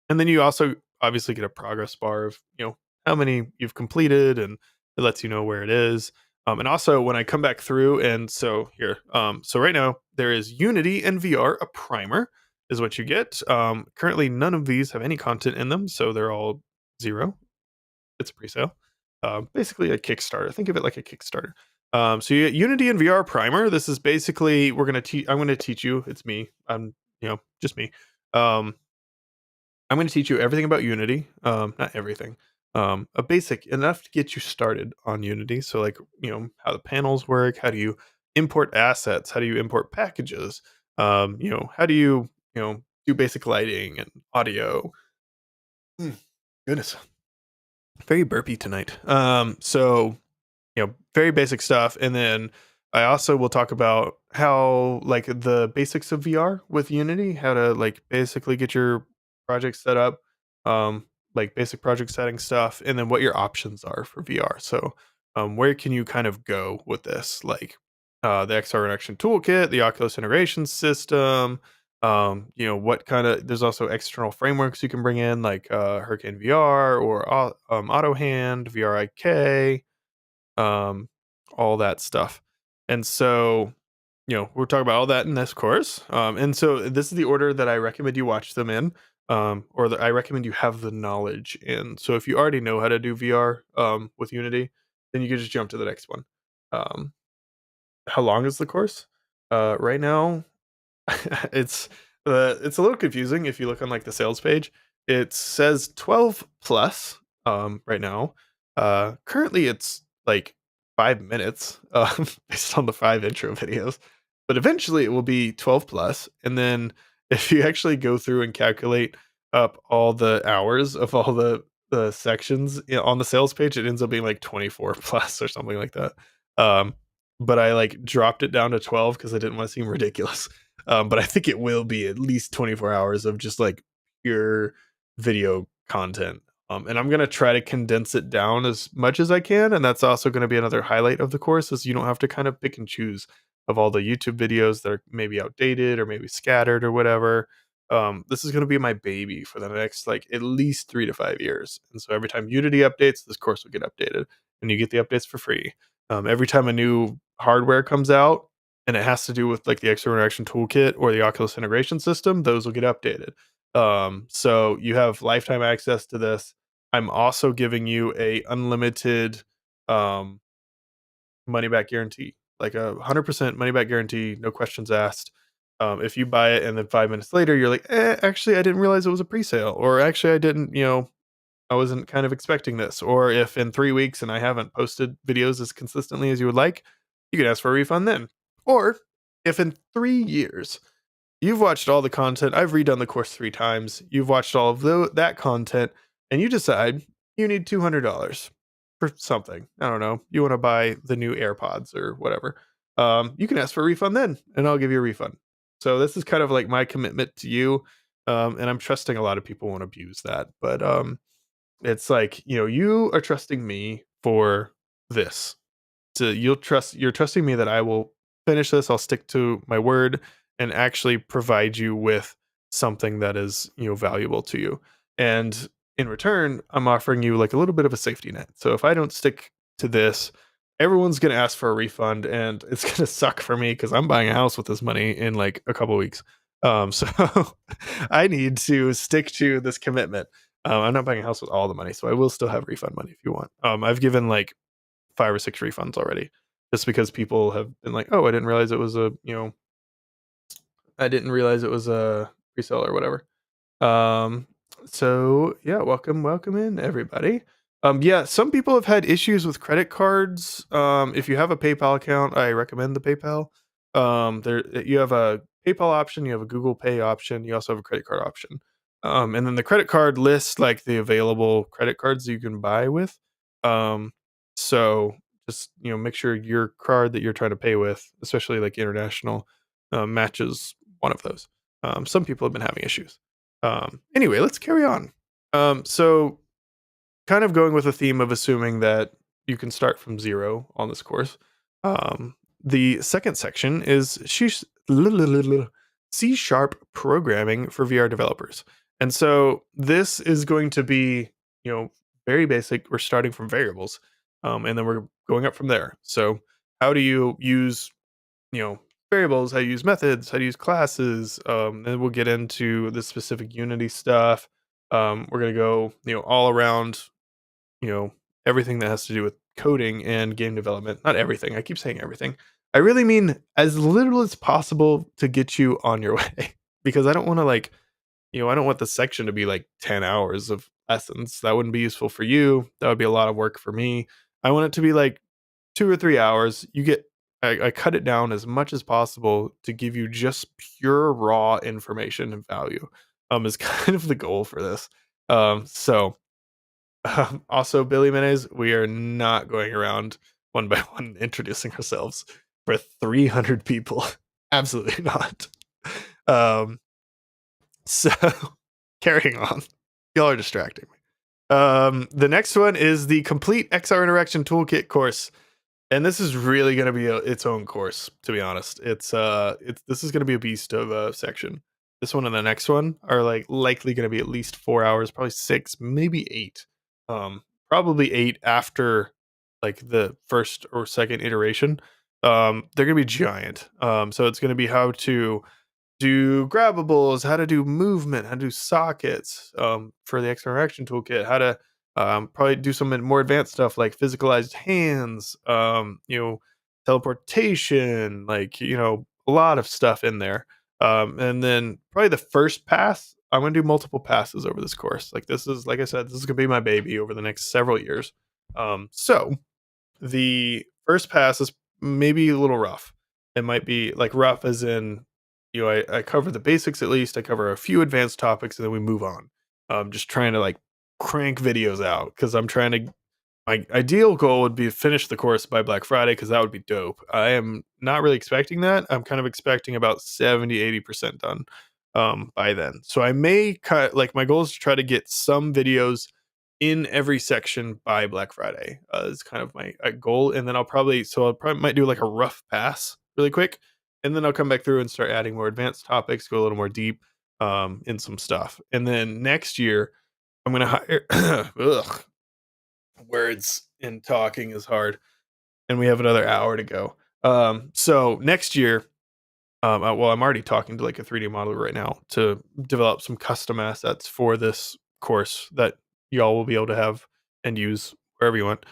and then you also obviously get a progress bar of, how many you've completed, and it lets you know where it is. And also when I come back through, and so here, so right now there is Unity and VR, a primer is what you get. Currently none of these have any content in them, so they're all 0. It's a pre-sale. Basically a Kickstarter. Think of it like a Kickstarter. So you get Unity and VR primer. This is basically I'm going to teach you. It's me. I'm just me. I'm going to teach you everything about Unity. Not everything. A basic enough to get you started on Unity. So like how the panels work. How do you import assets? How do you import packages? How do you do basic lighting and audio. Mm, Goodness, very burpy tonight. Very basic stuff. And then I also will talk about how, like, the basics of VR with Unity, how to, like, basically get your project set up, um, like basic project setting stuff, and then what your options are for VR. So, where can you kind of go with this? Like, the XR Interaction Toolkit, the Oculus Integration System. What kind of, there's also external frameworks you can bring in, like Hurricane VR or AutoHand, VRIK, um, all that stuff. And so, we're talking about all that in this course. And so this is the order that I recommend you watch them in, or that I recommend you have the knowledge in. So if you already know how to do VR with Unity, then you can just jump to the next one. Um, how long is the course? Right now, it's it's a little confusing if you look on, like, the sales page. It says 12 plus right now. Currently it's like 5 minutes based on the 5 intro videos. But eventually it will be 12 plus, and then if you actually go through and calculate up all the hours of all the sections on the sales page, it ends up being like 24 plus or something like that. Um but I, like, dropped it down to 12 because I didn't want to seem ridiculous. But I think it will be at least 24 hours of just, like, pure video content. And I'm gonna try to condense it down as much as I can, and that's also gonna be another highlight of the course, is you don't have to kind of pick and choose of all the YouTube videos that are maybe outdated or maybe scattered or whatever. This is gonna be my baby for the next, like, at least 3 to 5 years. And so every time Unity updates, this course will get updated, and you get the updates for free. Every time a new hardware comes out, and it has to do with, like, the External Interaction Toolkit or the Oculus Integration System, those will get updated. So you have lifetime access to this. I'm also giving you a unlimited um, money back guarantee, like a 100% money back guarantee, no questions asked. If you buy it and then 5 minutes later you're like, actually, I didn't realize it was a pre-sale, or actually, I didn't, I wasn't kind of expecting this, or if in 3 weeks and I haven't posted videos as consistently as you would like, you can ask for a refund then. Or if in 3 years you've watched all the content, I've redone the course 3 times, you've watched all of that content, and you decide you need $200 for something. I don't know. You want to buy the new AirPods or whatever. You can ask for a refund then, and I'll give you a refund. So this is kind of like my commitment to you. And I'm trusting a lot of people won't abuse that. But it's like, you are trusting me for this. So you're trusting me that I will finish this, I'll stick to my word and actually provide you with something that is, valuable to you. And in return, I'm offering you, like, a little bit of a safety net. So if I don't stick to this, everyone's going to ask for a refund, and it's going to suck for me cuz I'm buying a house with this money in, like, a couple weeks. So I need to stick to this commitment. I'm not buying a house with all the money, so I will still have refund money if you want. I've given, like, 5 or 6 refunds already, just because people have been like, "Oh, I didn't realize it was a resale or whatever." Um, so yeah, welcome in everybody. Yeah, some people have had issues with credit cards. If you have a PayPal account, I recommend the PayPal. There you have a PayPal option, you have a Google Pay option, you also have a credit card option. And then the credit card lists, like, the available credit cards you can buy with. Um, so just, make sure your card that you're trying to pay with, especially like international, matches one of those. Some people have been having issues. Anyway, let's carry on. So kind of going with a theme of assuming that you can start from zero on this course. The second section is C Sharp Programming for VR developers. And so this is going to be, very basic. We're starting from variables, and then we're going up from there. So how do you use, you know, variables, how to use methods, how to use classes. And we'll get into the specific Unity stuff. We're gonna go, all around, you know, everything that has to do with coding and game development. Not everything. I keep saying everything. I really mean as little as possible to get you on your way. Because I don't want to, like, I don't want the section to be like 10 hours of lessons. That wouldn't be useful for you. That would be a lot of work for me. I want it to be like 2 or 3 hours. You get I cut it down as much as possible to give you just pure raw information and value. Is kind of the goal for this. So also, Billy Mayonnaise, we are not going around one by one introducing ourselves for 300 people. Absolutely not. Um, so carrying on, y'all are distracting me. The next one is the complete XR interaction toolkit course. And this is really going to be its own course, to be honest. It's this is going to be a beast of a section. This one and the next one are like likely going to be at least 4 hours, probably 6, maybe 8. Probably 8 after like the first or second iteration. They're going to be giant. So it's going to be how to do grabbables, how to do movement, how to do sockets for the X interaction toolkit, how to probably do some more advanced stuff like physicalized hands, teleportation, like, a lot of stuff in there. And then probably the first pass, I'm going to do multiple passes over this course. Like this is, like I said, this is going to be my baby over the next several years. So the first pass is maybe a little rough. It might be like rough as in, I cover the basics at least. I cover a few advanced topics and then we move on. Just trying to like crank videos out because I'm trying to. My ideal goal would be to finish the course by Black Friday because that would be dope. I am not really expecting that. I'm kind of expecting about 70-80% done by then. So I may cut, like, my goal is to try to get some videos in every section by Black Friday. Is kind of my goal, and then I'll probably might do like a rough pass really quick, and then I'll come back through and start adding more advanced topics, go a little more deep in some stuff, and then next year I'm gonna hire. Ugh, words and talking is hard, and we have another hour to go. So next year, well, I'm already talking to like a 3D modeler right now to develop some custom assets for this course that y'all will be able to have and use wherever you want.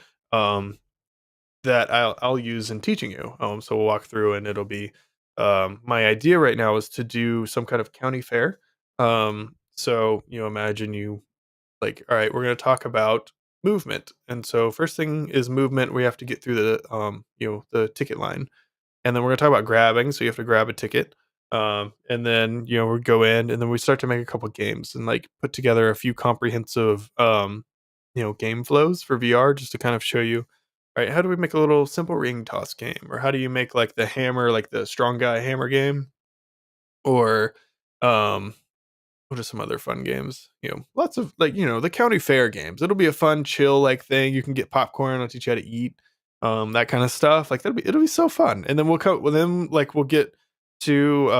That I'll use in teaching you. So we'll walk through, and it'll be. My idea right now is to do some kind of county fair. So imagine you like, all right, we're going to talk about movement. And so first thing is movement. We have to get through the ticket line. And then we're going to talk about grabbing. So you have to grab a ticket. And then, we go in and then we start to make a couple games and like put together a few comprehensive, game flows for VR just to kind of show you, all right, how do we make a little simple ring toss game? Or how do you make like the hammer, like the strong guy hammer game? Or, um, what are some other fun games? Lots of like, the county fair games. It'll be a fun, chill like thing. You can get popcorn. I'll teach you how to eat, that kind of stuff. Like it'll be so fun. And then we'll get to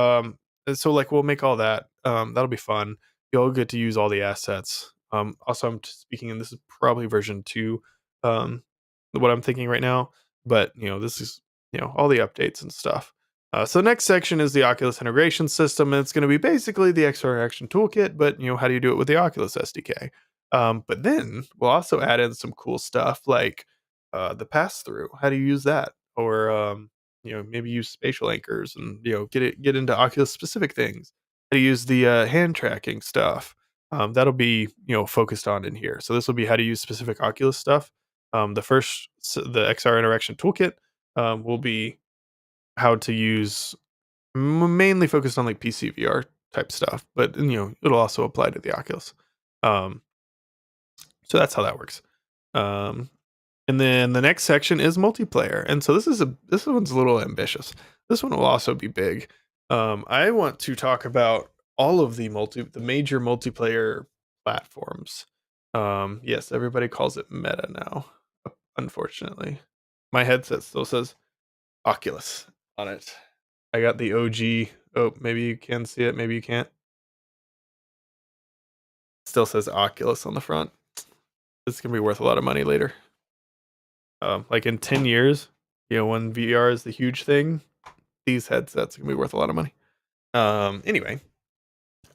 and so like we'll make all that. That'll be fun. You'll get to use all the assets. Also, I'm speaking, and this is probably version 2. What I'm thinking right now, but this is all the updates and stuff. So the next section is the Oculus integration system, and it's going to be basically the XR Interaction toolkit, but how do you do it with the Oculus SDK? But then we'll also add in some cool stuff like the pass through. How do you use that? Or maybe use spatial anchors and get into Oculus specific things. How to use the hand tracking stuff. That'll be focused on in here. So this will be how to use specific Oculus stuff. The XR Interaction toolkit will be how to use mainly focused on like PC VR type stuff, but it'll also apply to the Oculus. Um, so that's how that works. And then the next section is multiplayer, and so this one's a little ambitious. This one will also be big. I want to talk about all of the major multiplayer platforms. Yes, everybody calls it Meta now. Unfortunately, my headset still says Oculus on it. I got the OG. Oh, maybe you can see it. Maybe you can't. Still says Oculus on the front. This is gonna be worth a lot of money later. Like in 10 years, when VR is the huge thing, these headsets are gonna be worth a lot of money. Anyway,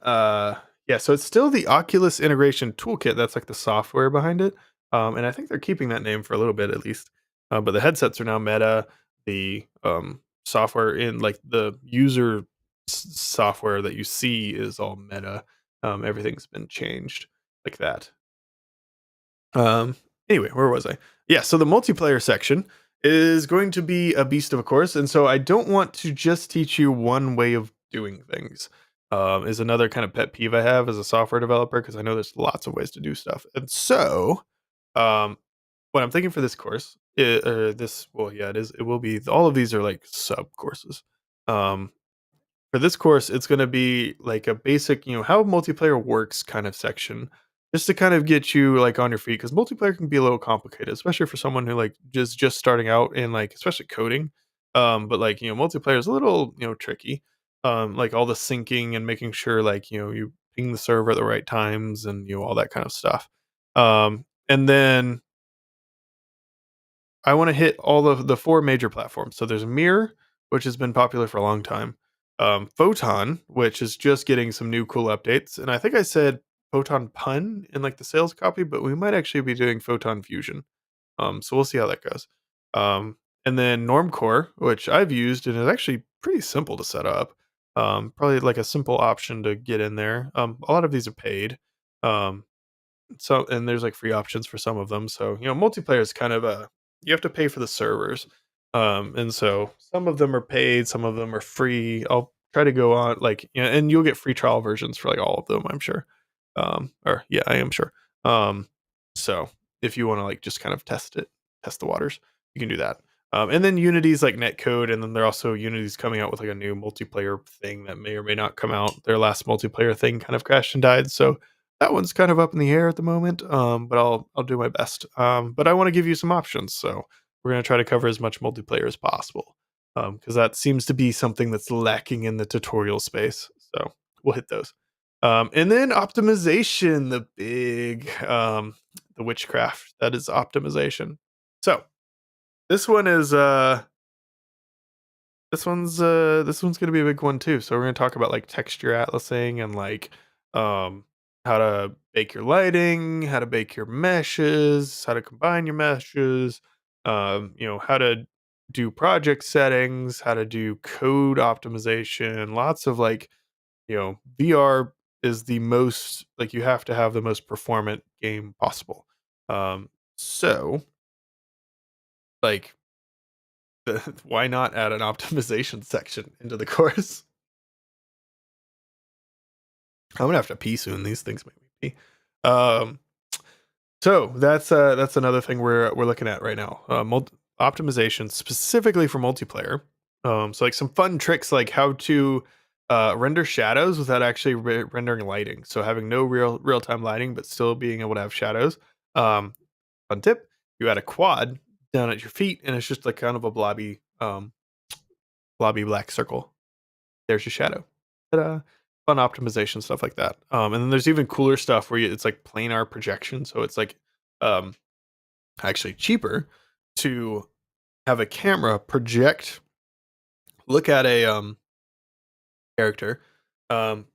yeah. So it's still the Oculus Integration Toolkit. That's like the software behind it. And I think they're keeping that name for a little bit at least. But the headsets are now Meta. The software in like the user software that you see is all Meta. Everything's been changed like that. Um, anyway, where was I? Yeah, so the multiplayer section is going to be a beast of a course, and so I don't want to just teach you one way of doing things. Is another kind of pet peeve I have as a software developer because I know there's lots of ways to do stuff, and so um, what I'm thinking for this course, this well, yeah, it is. It will be all of these are like sub courses. Um, for this course, it's going to be like a basic, how multiplayer works kind of section, just to kind of get you like on your feet because multiplayer can be a little complicated, especially for someone who like just starting out in like especially coding. But like multiplayer is a little tricky. Like all the syncing and making sure like you ping the server at the right times and all that kind of stuff. And then I wanna hit all of the 4 major platforms. So there's Mirror, which has been popular for a long time, Photon, which is just getting some new cool updates, and I think I said Photon Pun in, like, the sales copy, but we might actually be doing Photon Fusion. So we'll see how that goes. Um, and then Normcore, which I've used and is actually pretty simple to set up. Probably like a simple option to get in there. A lot of these are paid. Um, and there's like free options for some of them. So, multiplayer is kind of you have to pay for the servers. And so some of them are paid, some of them are free. I'll try to go on like, and you'll get free trial versions for like all of them, I'm sure. Or yeah, I am sure. So if you want to like just kind of test the waters, you can do that. And then Unity's like netcode, and then they're also Unity's coming out with like a new multiplayer thing that may or may not come out. Their last multiplayer thing kind of crashed and died. So that one's kind of up in the air at the moment, but I'll do my best. But I want to give you some options, so we're gonna try to cover as much multiplayer as possible, because that seems to be something that's lacking in the tutorial space. So we'll hit those, and then optimization, the witchcraft that is optimization. So this one is this one's gonna be a big one too. So we're gonna talk about like texture atlasing and like how to bake your lighting, how to bake your meshes, how to combine your meshes, how to do project settings, how to do code optimization, lots of like, VR is the most like you have to have the most performant game possible. So like why not add an optimization section into the course? I'm gonna have to pee soon. These things make me pee. So that's another thing we're looking at right now. Optimization specifically for multiplayer. So like some fun tricks like how to render shadows without actually rendering lighting. So having no real time lighting, but still being able to have shadows. Fun tip: you add a quad down at your feet, and it's just like kind of a blobby black circle. There's your shadow. Ta-da. Fun optimization, stuff like that. And then there's even cooler stuff where it's like planar projection. So it's like um, actually cheaper to have a camera project, look at a character, um,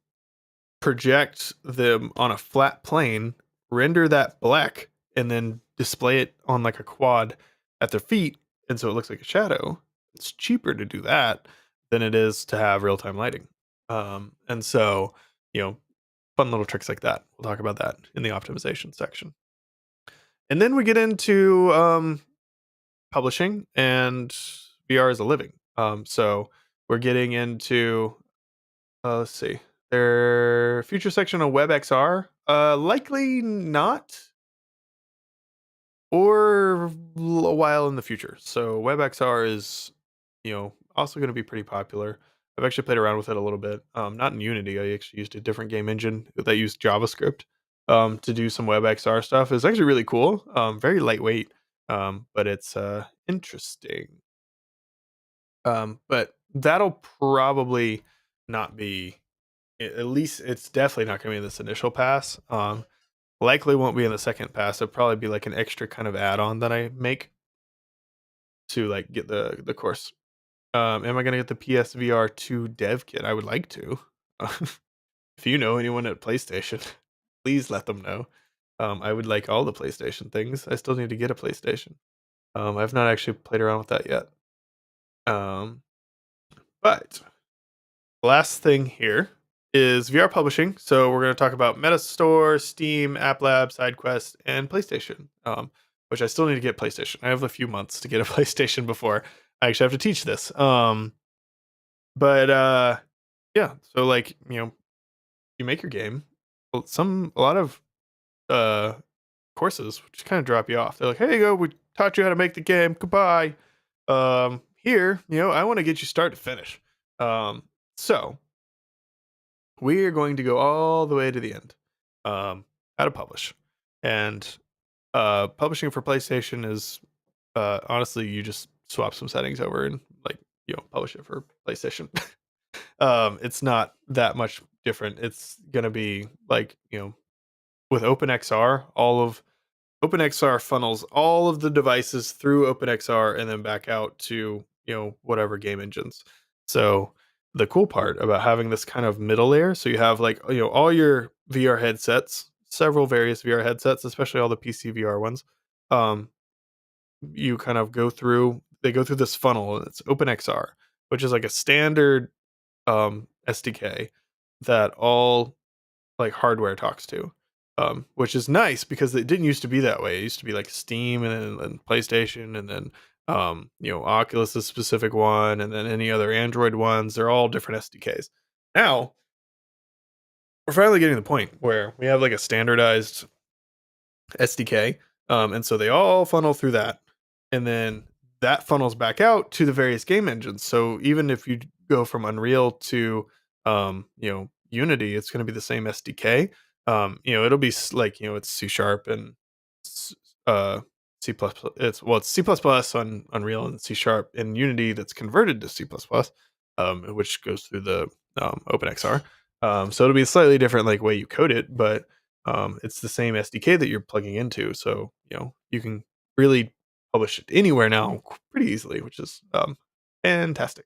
project them on a flat plane, render that black, and then display it on like a quad at their feet. And so it looks like a shadow. It's cheaper to do that than it is to have real time lighting. And so, you know, fun little tricks like that. We'll talk about that in the optimization section. And then we get into publishing and VR as a living. So we're getting into let's see. Their future section on WebXR. Likely not, or a while in the future. So WebXR is, also going to be pretty popular. I've actually played around with it a little bit. Not in Unity. I actually used a different game engine that used JavaScript to do some WebXR stuff. It's actually really cool. Very lightweight, but it's interesting. But that'll probably not be. At least it's definitely not going to be in this initial pass. Likely won't be in the second pass. It'll probably be like an extra kind of add-on that I make to like get the course. Am I gonna get the PSVR 2 dev kit? I would like to. If you know anyone at PlayStation, please let them know. I would like all the PlayStation things. I still need to get a PlayStation. I've not actually played around with that yet. Um, but last thing here is VR publishing. So we're going to talk about MetaStore, Steam, AppLab, SideQuest, and PlayStation. which I still need to get PlayStation. I have a few months to get a PlayStation before I actually have to teach this. But yeah, so like, you make your game. Well, a lot of uh courses just kind of drop you off. They're like, "Hey, you go, we taught you how to make the game. Goodbye." Here, I want to get you start to finish. So we are going to go all the way to the end. How to publish, and publishing for PlayStation is honestly, you just swap some settings over and like publish it for PlayStation. It's not that much different. It's gonna be like with OpenXR, all of OpenXR funnels all of the devices through OpenXR and then back out to, whatever game engines. So the cool part about having this kind of middle layer, so you have like, all your VR headsets, several various VR headsets, especially all the PC VR ones. Um, you kind of they go through this funnel and it's OpenXR, which is like a standard SDK that all like hardware talks to, which is nice because it didn't used to be that way. It used to be like Steam and PlayStation, and then Oculus is a specific one, and then any other Android ones. They're all different SDKs. Now we're finally getting to the point where we have like a standardized SDK, and so they all funnel through that, and then that funnels back out to the various game engines. So even if you go from Unreal to Unity, it's going to be the same SDK. It'll be like it's C sharp and C plus plus. It's C plus plus on Unreal and C sharp in Unity that's converted to C plus plus, which goes through the OpenXR. So it'll be a slightly different like way you code it, but it's the same SDK that you're plugging into. So you can really publish it anywhere now pretty easily, which is fantastic.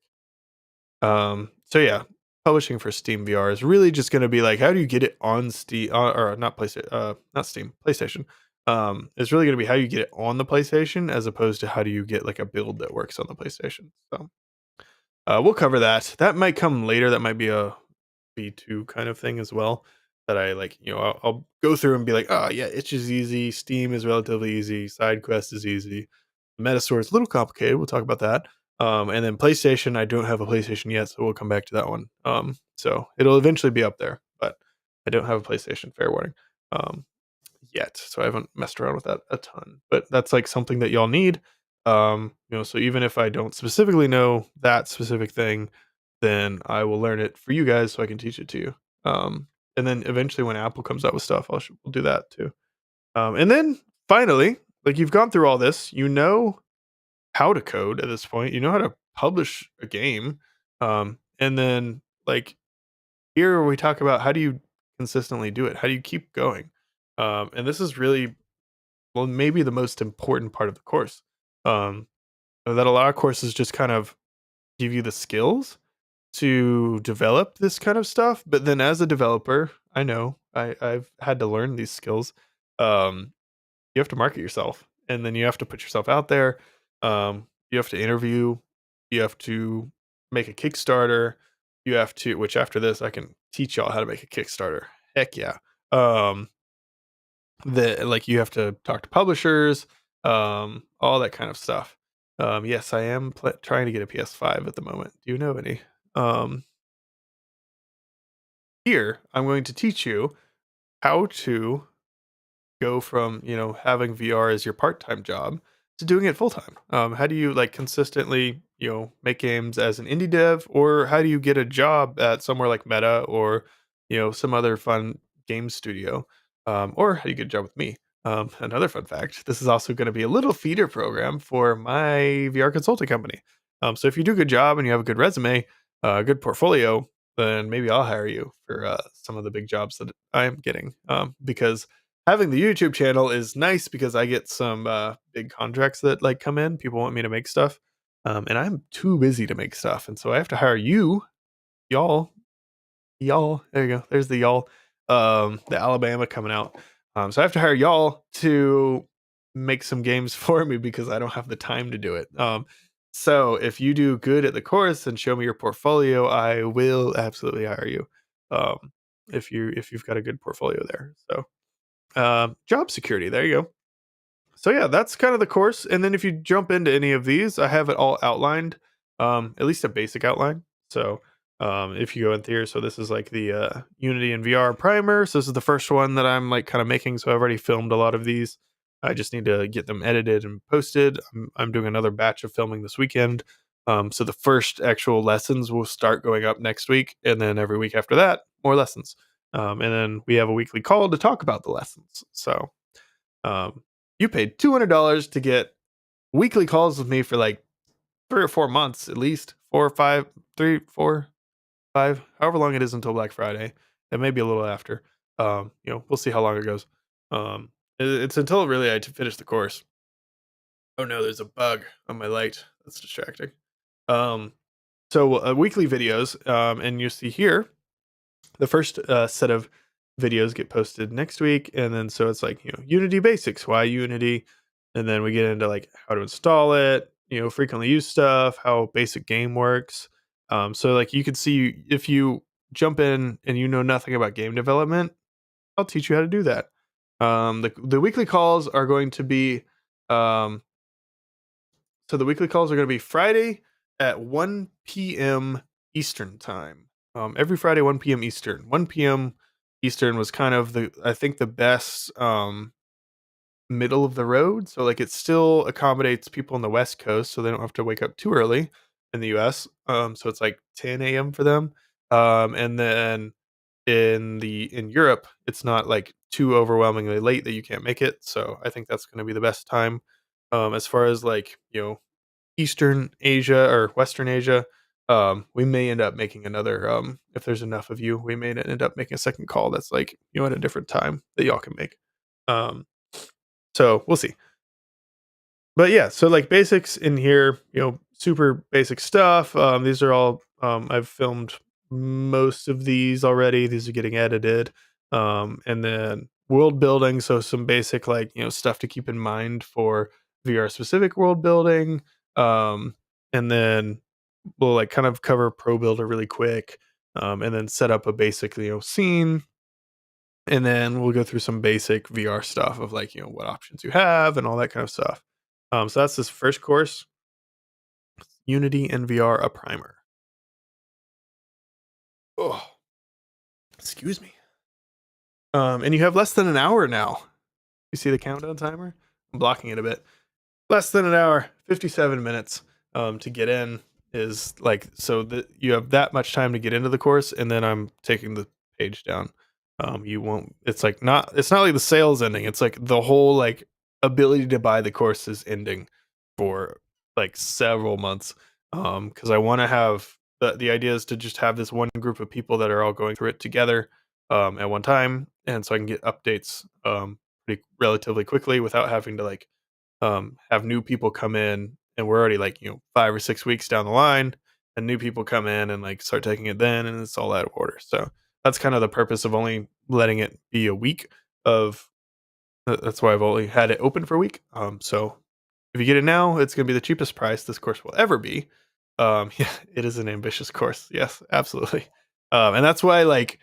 So yeah, publishing for Steam VR is really just going to be like, how do you get it on Steam or not PlayStation, not Steam, PlayStation. It's really going to be how you get it on the PlayStation as opposed to how do you get like a build that works on the PlayStation. So we'll cover that. That might come later. That might be a V2 kind of thing as well. That I like, I'll go through and be like, oh yeah, Itch is easy. Steam is relatively easy. Side Quest is easy. Metastore is a little complicated. We'll talk about that. And then PlayStation, I don't have a PlayStation yet, so we'll come back to that one. So it'll eventually be up there, but I don't have a PlayStation. Fair warning. Um, Yet, so I haven't messed around with that a ton. But that's like something that y'all need. So even if I don't specifically know that specific thing, then I will learn it for you guys so I can teach it to you. And then eventually, when Apple comes out with stuff, we'll do that too. And then finally, like you've gone through all this, how to code at this point. You know how to publish a game. And then like here we talk about how do you consistently do it? How do you keep going? And this is really well maybe the most important part of the course. Um, that a lot of courses just kind of give you the skills to develop this kind of stuff, but then as a developer, I know I've had to learn these skills. Um, you have to market yourself, and then you have to put yourself out there. You have to interview. You have to make a Kickstarter. You have to, which after this, I can teach y'all how to make a Kickstarter. Heck yeah. Um, like you have to talk to publishers, all that kind of stuff. Yes, I am trying to get a PS5 at the moment. Do you know any? Um, Here, I'm going to teach you how to go from having VR as your part-time job to doing it full-time. How do you like consistently make games as an indie dev, or how do you get a job at somewhere like Meta or some other fun game studio, or how do you get a job with me? Another fun fact: this is also going to be a little feeder program for my VR consulting company. So if you do a good job and you have a good resume, a good portfolio, then maybe I'll hire you for some of the big jobs that I'm getting. Because having the YouTube channel is nice because I get some big contracts that like come in. People want me to make stuff, and I'm too busy to make stuff, and so I have to hire y'all, y'all. There you go. There's the y'all. The Alabama coming out. So I have to hire y'all to make some games for me because I don't have the time to do it. So if you do good at the course and show me your portfolio, I will absolutely hire you. Um, if you've got a good portfolio there. So job security. There you go. So yeah, that's kind of the course. And then if you jump into any of these, I have it all outlined, at least a basic outline. So if you go in here, so this is like the Unity and VR primer. So this is the first one that I'm like kind of making. So I've already filmed a lot of these. I just need to get them edited and posted. I'm doing another batch of filming this weekend. So the first actual lessons will start going up next week, and then every week after that, more lessons. And then we have a weekly call to talk about the lessons. So um, you paid $200 to get weekly calls with me for like 3 or 4 months at least, 4 or 5, 3, 4, 5, however long it is until Black Friday, and maybe a little after. We'll see how long it goes. It's until really I finish the course. Oh no, there's a bug on my light. That's distracting. Um, so weekly videos, and you see here the first set of videos get posted next week, and then so it's like Unity basics, why Unity, and then we get into like how to install it, frequently used stuff, how basic game works. So like you can see if you jump in and you know nothing about game development, I'll teach you how to do that. The weekly calls are going to be um, the weekly calls are going to be Friday at 1 p.m. Eastern time. Every Friday, 1 p.m. Eastern. 1 p.m. Eastern was kind of I think the best middle of the road. So like it still accommodates people on the West Coast, so they don't have to wake up too early in the U.S. So it's like 10 a.m. for them. And then in Europe, it's not like too overwhelmingly late that you can't make it. So I think that's going to be the best time. As far as like Eastern Asia or Western Asia, we may end up making another. If there's enough of you, we may end up making a second call that's like at a different time that y'all can make. Um, so we'll see. But yeah, so like basics in here, super basic stuff. These are all I've filmed most of these already. These are getting edited. And then world building, so some basic like, stuff to keep in mind for VR specific world building. And then we'll like kind of cover Pro Builder really quick. And then set up a basic, scene, and then we'll go through some basic VR stuff of like, what options you have and all that kind of stuff. So that's this first course, Unity and VR, a primer. Oh, excuse me. And you have less than an hour now. You see the countdown timer? I'm blocking it a bit. Less than an hour, 57 minutes to get in is like, so that you have that much time to get into the course, and then I'm taking the page down. You won't, it's not like the sales ending. It's like the whole like ability to buy the course is ending for like several months. Because I want to have the idea is to just have this one group of people that are all going through it together at one time, and so I can get updates pretty relatively quickly without having to like have new people come in, and we're already like 5 or 6 weeks down the line, and new people come in and like start taking it then, and it's all out of order. So that's kind of the purpose of only letting it be a week of. That's why I've only had it open for a week. So if you get it now, it's going to be the cheapest price this course will ever be. Yeah, it is an ambitious course. Yes, absolutely. And that's why like,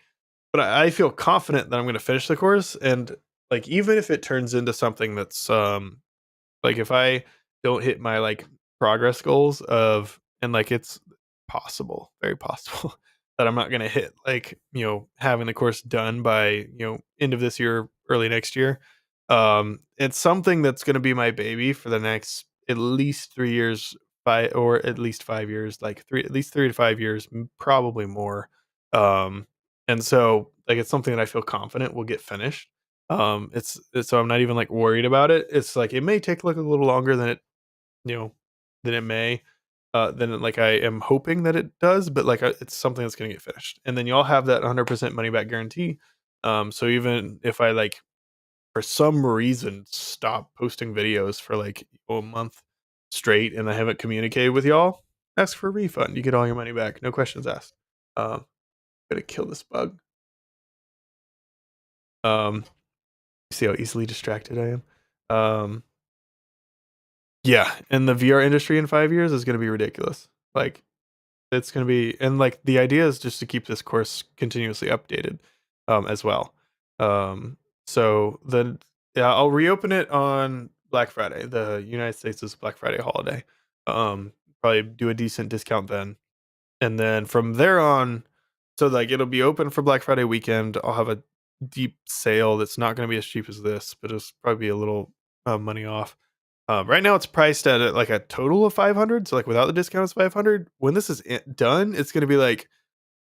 but I feel confident that I'm going to finish the course, and like even if it turns into something that's like if I don't hit my like progress goals of, and like it's possible, very possible that I'm not going to hit like, having the course done by, end of this year, early next year. It's something that's going to be my baby for the next at least 3 years, or at least 5 years, like at least 3 to 5 years, probably more. Um, and so like it's something that I feel confident will get finished. So I'm not even like worried about it. It's like it may take like a little longer than it, you know, than it may, like I am hoping that it does, but like it's something that's gonna get finished. And then y'all have that 100% money back guarantee. So even if I like for some reason stop posting videos for like a month straight and I haven't communicated with y'all, ask for a refund. You get all your money back, no questions asked. Gotta kill this bug. Um, See how easily distracted I am. Um, yeah, and the VR industry in 5 years is gonna be ridiculous. Like, it's gonna be, and, like, the idea is just to keep this course continuously updated, as well. Um, so then yeah, I'll reopen it on Black Friday. The United States is Black Friday holiday. Probably do a decent discount then. And then from there on, so like it'll be open for Black Friday weekend. I'll have a deep sale that's not going to be as cheap as this, but it's probably a little money off. Right now, it's priced at like a total of 500. So like without the discount, it's 500. When this is done, it's going to be like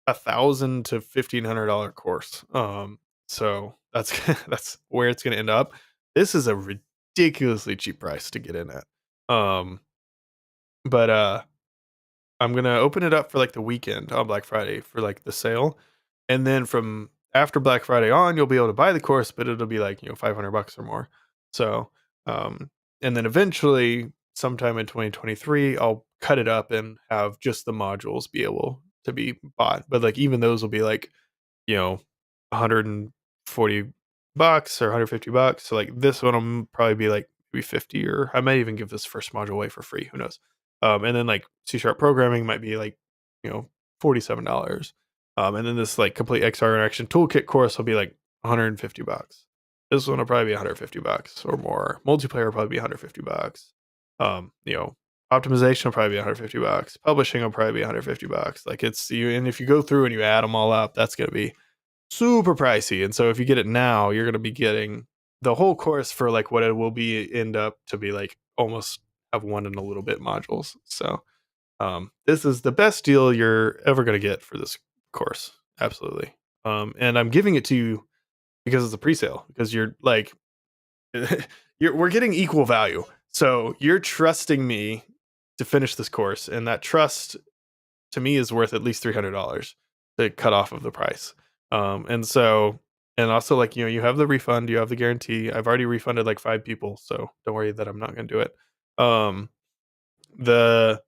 $1,000 to $1,500 course. So that's that's where it's going to end up. This is a ridiculously cheap price to get in at. But I'm gonna open it up for like the weekend on Black Friday for like the sale, and then from after Black Friday on, you'll be able to buy the course, but it'll be like 500 bucks or more. So, um, and then eventually, sometime in 2023, I'll cut it up and have just the modules be able to be bought. But like even those will be like 140 bucks or 150 bucks. So like this one will probably be like maybe 50, or I might even give this first module away for free. Who knows? And then like C# programming might be like, $47. And then this like complete XR interaction toolkit course will be like 150 bucks. This one will probably be 150 bucks or more. Multiplayer will probably be 150 bucks. Um, you know, Optimization will probably be 150 bucks. Publishing will probably be 150 bucks. Like it's you, and if you go through and you add them all up, that's going to be super pricey. And so if you get it now, you're going to be getting the whole course for like what it will be end up to be like almost have one and a little bit modules. So this is the best deal you're ever going to get for this course. Absolutely. And I'm giving it to you because it's a pre-sale, because you're like, we're getting equal value. So you're trusting me to finish this course, and that trust to me is worth at least $300 to cut off of the price. And so, and also like, you have the refund, you have the guarantee. I've already refunded like 5 people, so don't worry that I'm not going to do it. Um, the,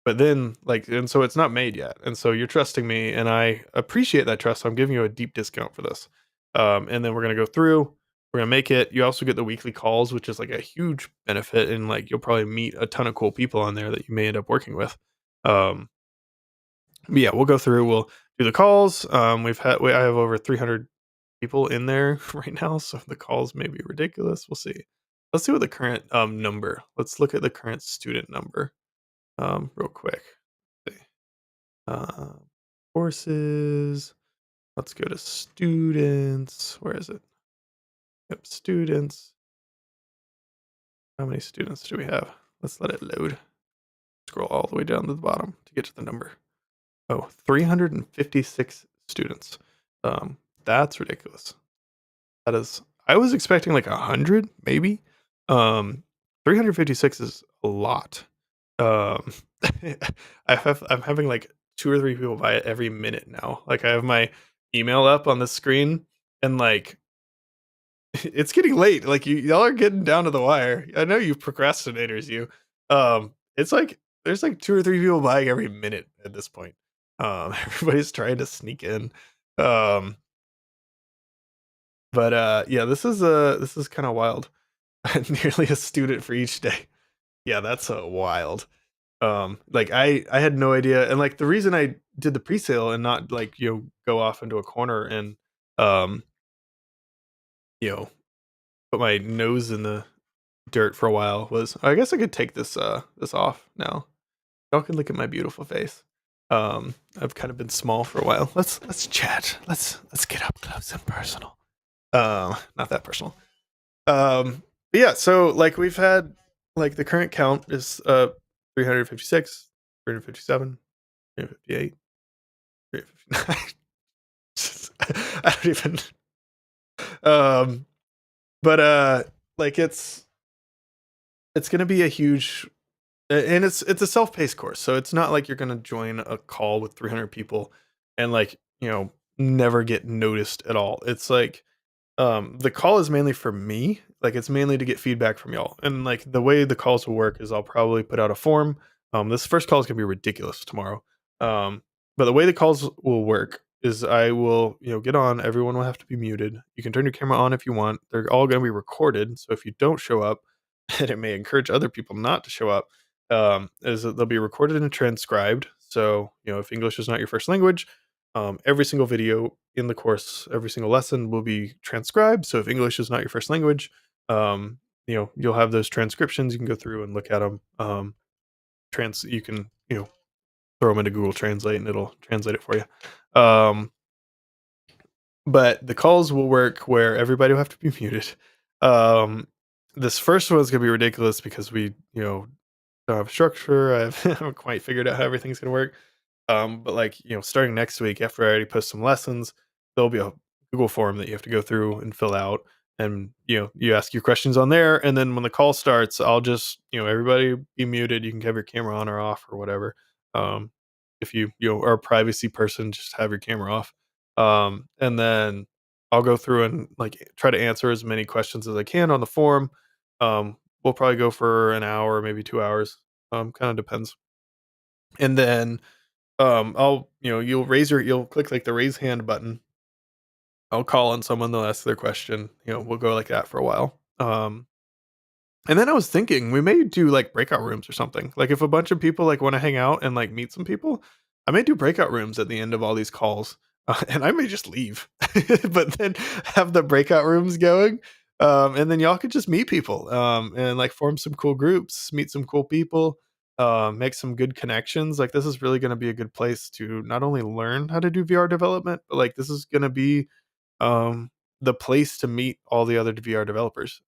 but then like, and so it's not made yet. And so you're trusting me, and I appreciate that trust. So I'm giving you a deep discount for this. And then we're going to go through, we're going to make it. You also get the weekly calls, which is like a huge benefit. And like, you'll probably meet a ton of cool people on there that you may end up working with. But yeah, we'll go through. We'll do the calls. I have over 300 people in there right now, so the calls may be ridiculous. We'll see. Let's see what the current number. Let's look at the current student number real quick. Let's see. Uh, Courses. Let's go to students. Where is it? Yep, students. How many students do we have? Let's let it load. Scroll all the way down to the bottom to get to the number. Oh, 356 students. That's ridiculous. That is, I was expecting like 100, maybe. 356 is a lot. Um, I'm having like 2 or 3 people buy it every minute now. Like I have my email up on the screen, and like it's getting late. Like y'all are getting down to the wire. I know you procrastinators, you. It's like there's like 2 or 3 people buying every minute at this point. Everybody's trying to sneak in. Um, but yeah, this is kind of wild. Nearly a student for each day. Yeah, that's wild. Like I had no idea, and like the reason I did the pre-sale and not like go off into a corner and um you know put my nose in the dirt for a while was, I guess I could take this off now. Y'all can look at my beautiful face. I've kind of been small for a while. Let's chat. Let's get up close and personal. Not that personal. But yeah, so like we've had like the current count is 356, 357, 358, 359. I don't even but like it's gonna be a huge, and it's a self-paced course, so it's not like you're gonna join a call with 300 people and like never get noticed at all. It's like the call is mainly for me. Like it's mainly to get feedback from y'all. And like the way the calls will work is I'll probably put out a form. This first call is gonna be ridiculous tomorrow. But the way the calls will work is I will, get on, everyone will have to be muted. You can turn your camera on if you want. They're all gonna be recorded. So if you don't show up, and it may encourage other people not to show up, is that they'll be recorded and transcribed. So, if English is not your first language, every single video in the course, every single lesson will be transcribed. So if English is not your first language, you'll have those transcriptions. You can go through and look at them. You can throw them into Google Translate and it'll translate it for you. But the calls will work where everybody will have to be muted. Um, this first one is gonna be ridiculous because we don't have structure. haven't quite figured out how everything's gonna work. But like, starting next week after I already post some lessons, there'll be a Google form that you have to go through and fill out. And you ask your questions on there, and then when the call starts, I'll just, everybody be muted. You can have your camera on or off or whatever. Um, if you are a privacy person, just have your camera off. And then I'll go through and like try to answer as many questions as I can on the form. We'll probably go for an hour, maybe 2 hours. Kind of depends. And then you'll click like the raise hand button. I'll call on someone, they'll ask their question. We'll go like that for a while. And then I was thinking we may do like breakout rooms or something. Like if a bunch of people like want to hang out and like meet some people, I may do breakout rooms at the end of all these calls. And I may just leave, but then have the breakout rooms going. And then y'all could just meet people and like form some cool groups, meet some cool people, make some good connections. Like this is really going to be a good place to not only learn how to do VR development, but like this is going to be um, the place to meet all the other VR developers.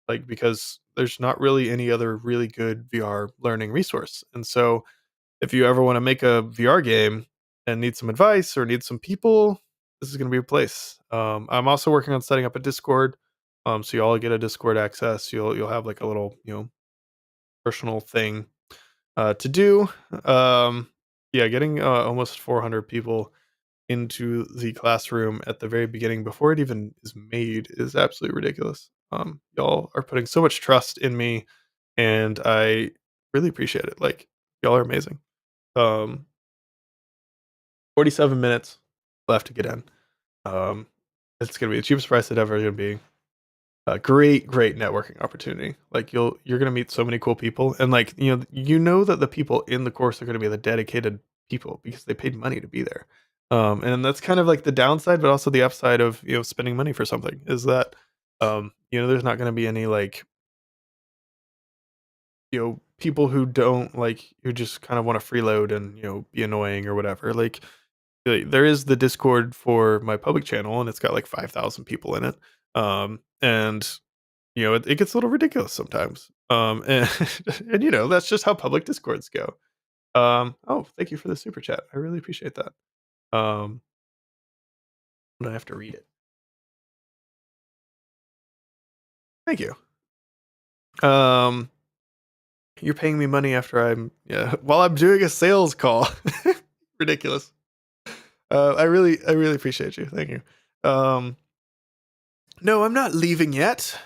Like because there's not really any other really good VR learning resource. And so if you ever want to make a VR game and need some advice or need some people, this is going to be a place. I'm also working on setting up a Discord. So you all get a Discord access. You'll have like a little personal thing to do. Yeah, getting almost 400 people into the classroom at the very beginning before it even is made is absolutely ridiculous. Y'all are putting so much trust in me, and I really appreciate it. Like y'all are amazing. Um, 47 minutes left to get in. Um, it's gonna be the cheapest price it ever gonna be. A great networking opportunity. Like you're gonna meet so many cool people, and like that the people in the course are gonna be the dedicated people because they paid money to be there. And that's kind of like the downside, but also the upside of spending money for something is that there's not gonna be any like people who don't like who just kind of want to freeload and be annoying or whatever. Like there is the Discord for my public channel, and it's got like 5,000 people in it. And it gets a little ridiculous sometimes. And and that's just how public Discords go. Oh, thank you for the super chat. I really appreciate that. Um, I'm gonna have to read it. Thank you. Um, you're paying me money after while I'm doing a sales call. Ridiculous. I really appreciate you. Thank you. Um, no, I'm not leaving yet.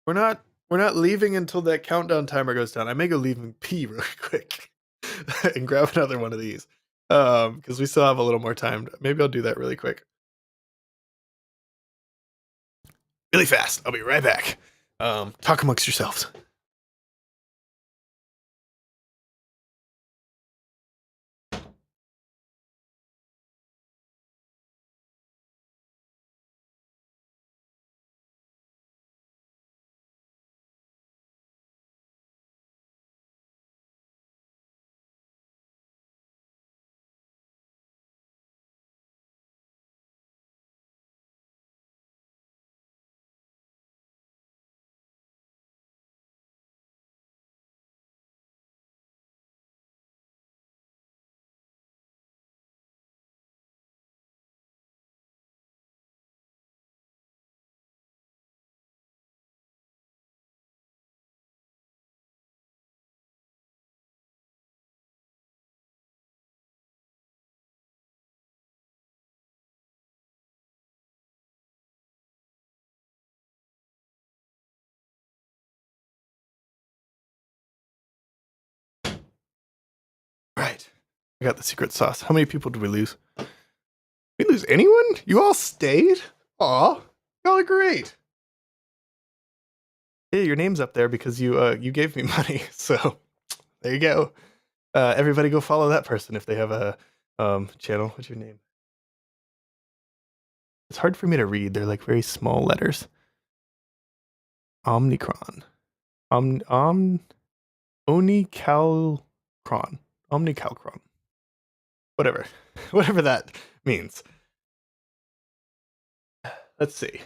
We're not we're not leaving until that countdown timer goes down. I may go leave and pee really quick and grab another one of these. Because we still have a little more time. Maybe I'll do that really quick. Really fast. I'll be right back. Talk amongst yourselves. Right. I got the secret sauce. How many people did we lose? We lose anyone? You all stayed? Aw. Y'all are great. Yeah, your name's up there because you gave me money. So there you go. Everybody go follow that person if they have a channel. What's your name? It's hard for me to read. They're like very small letters. Omnicron. Onicalcron. Omnicalcron. Whatever. Whatever that means. Let's see.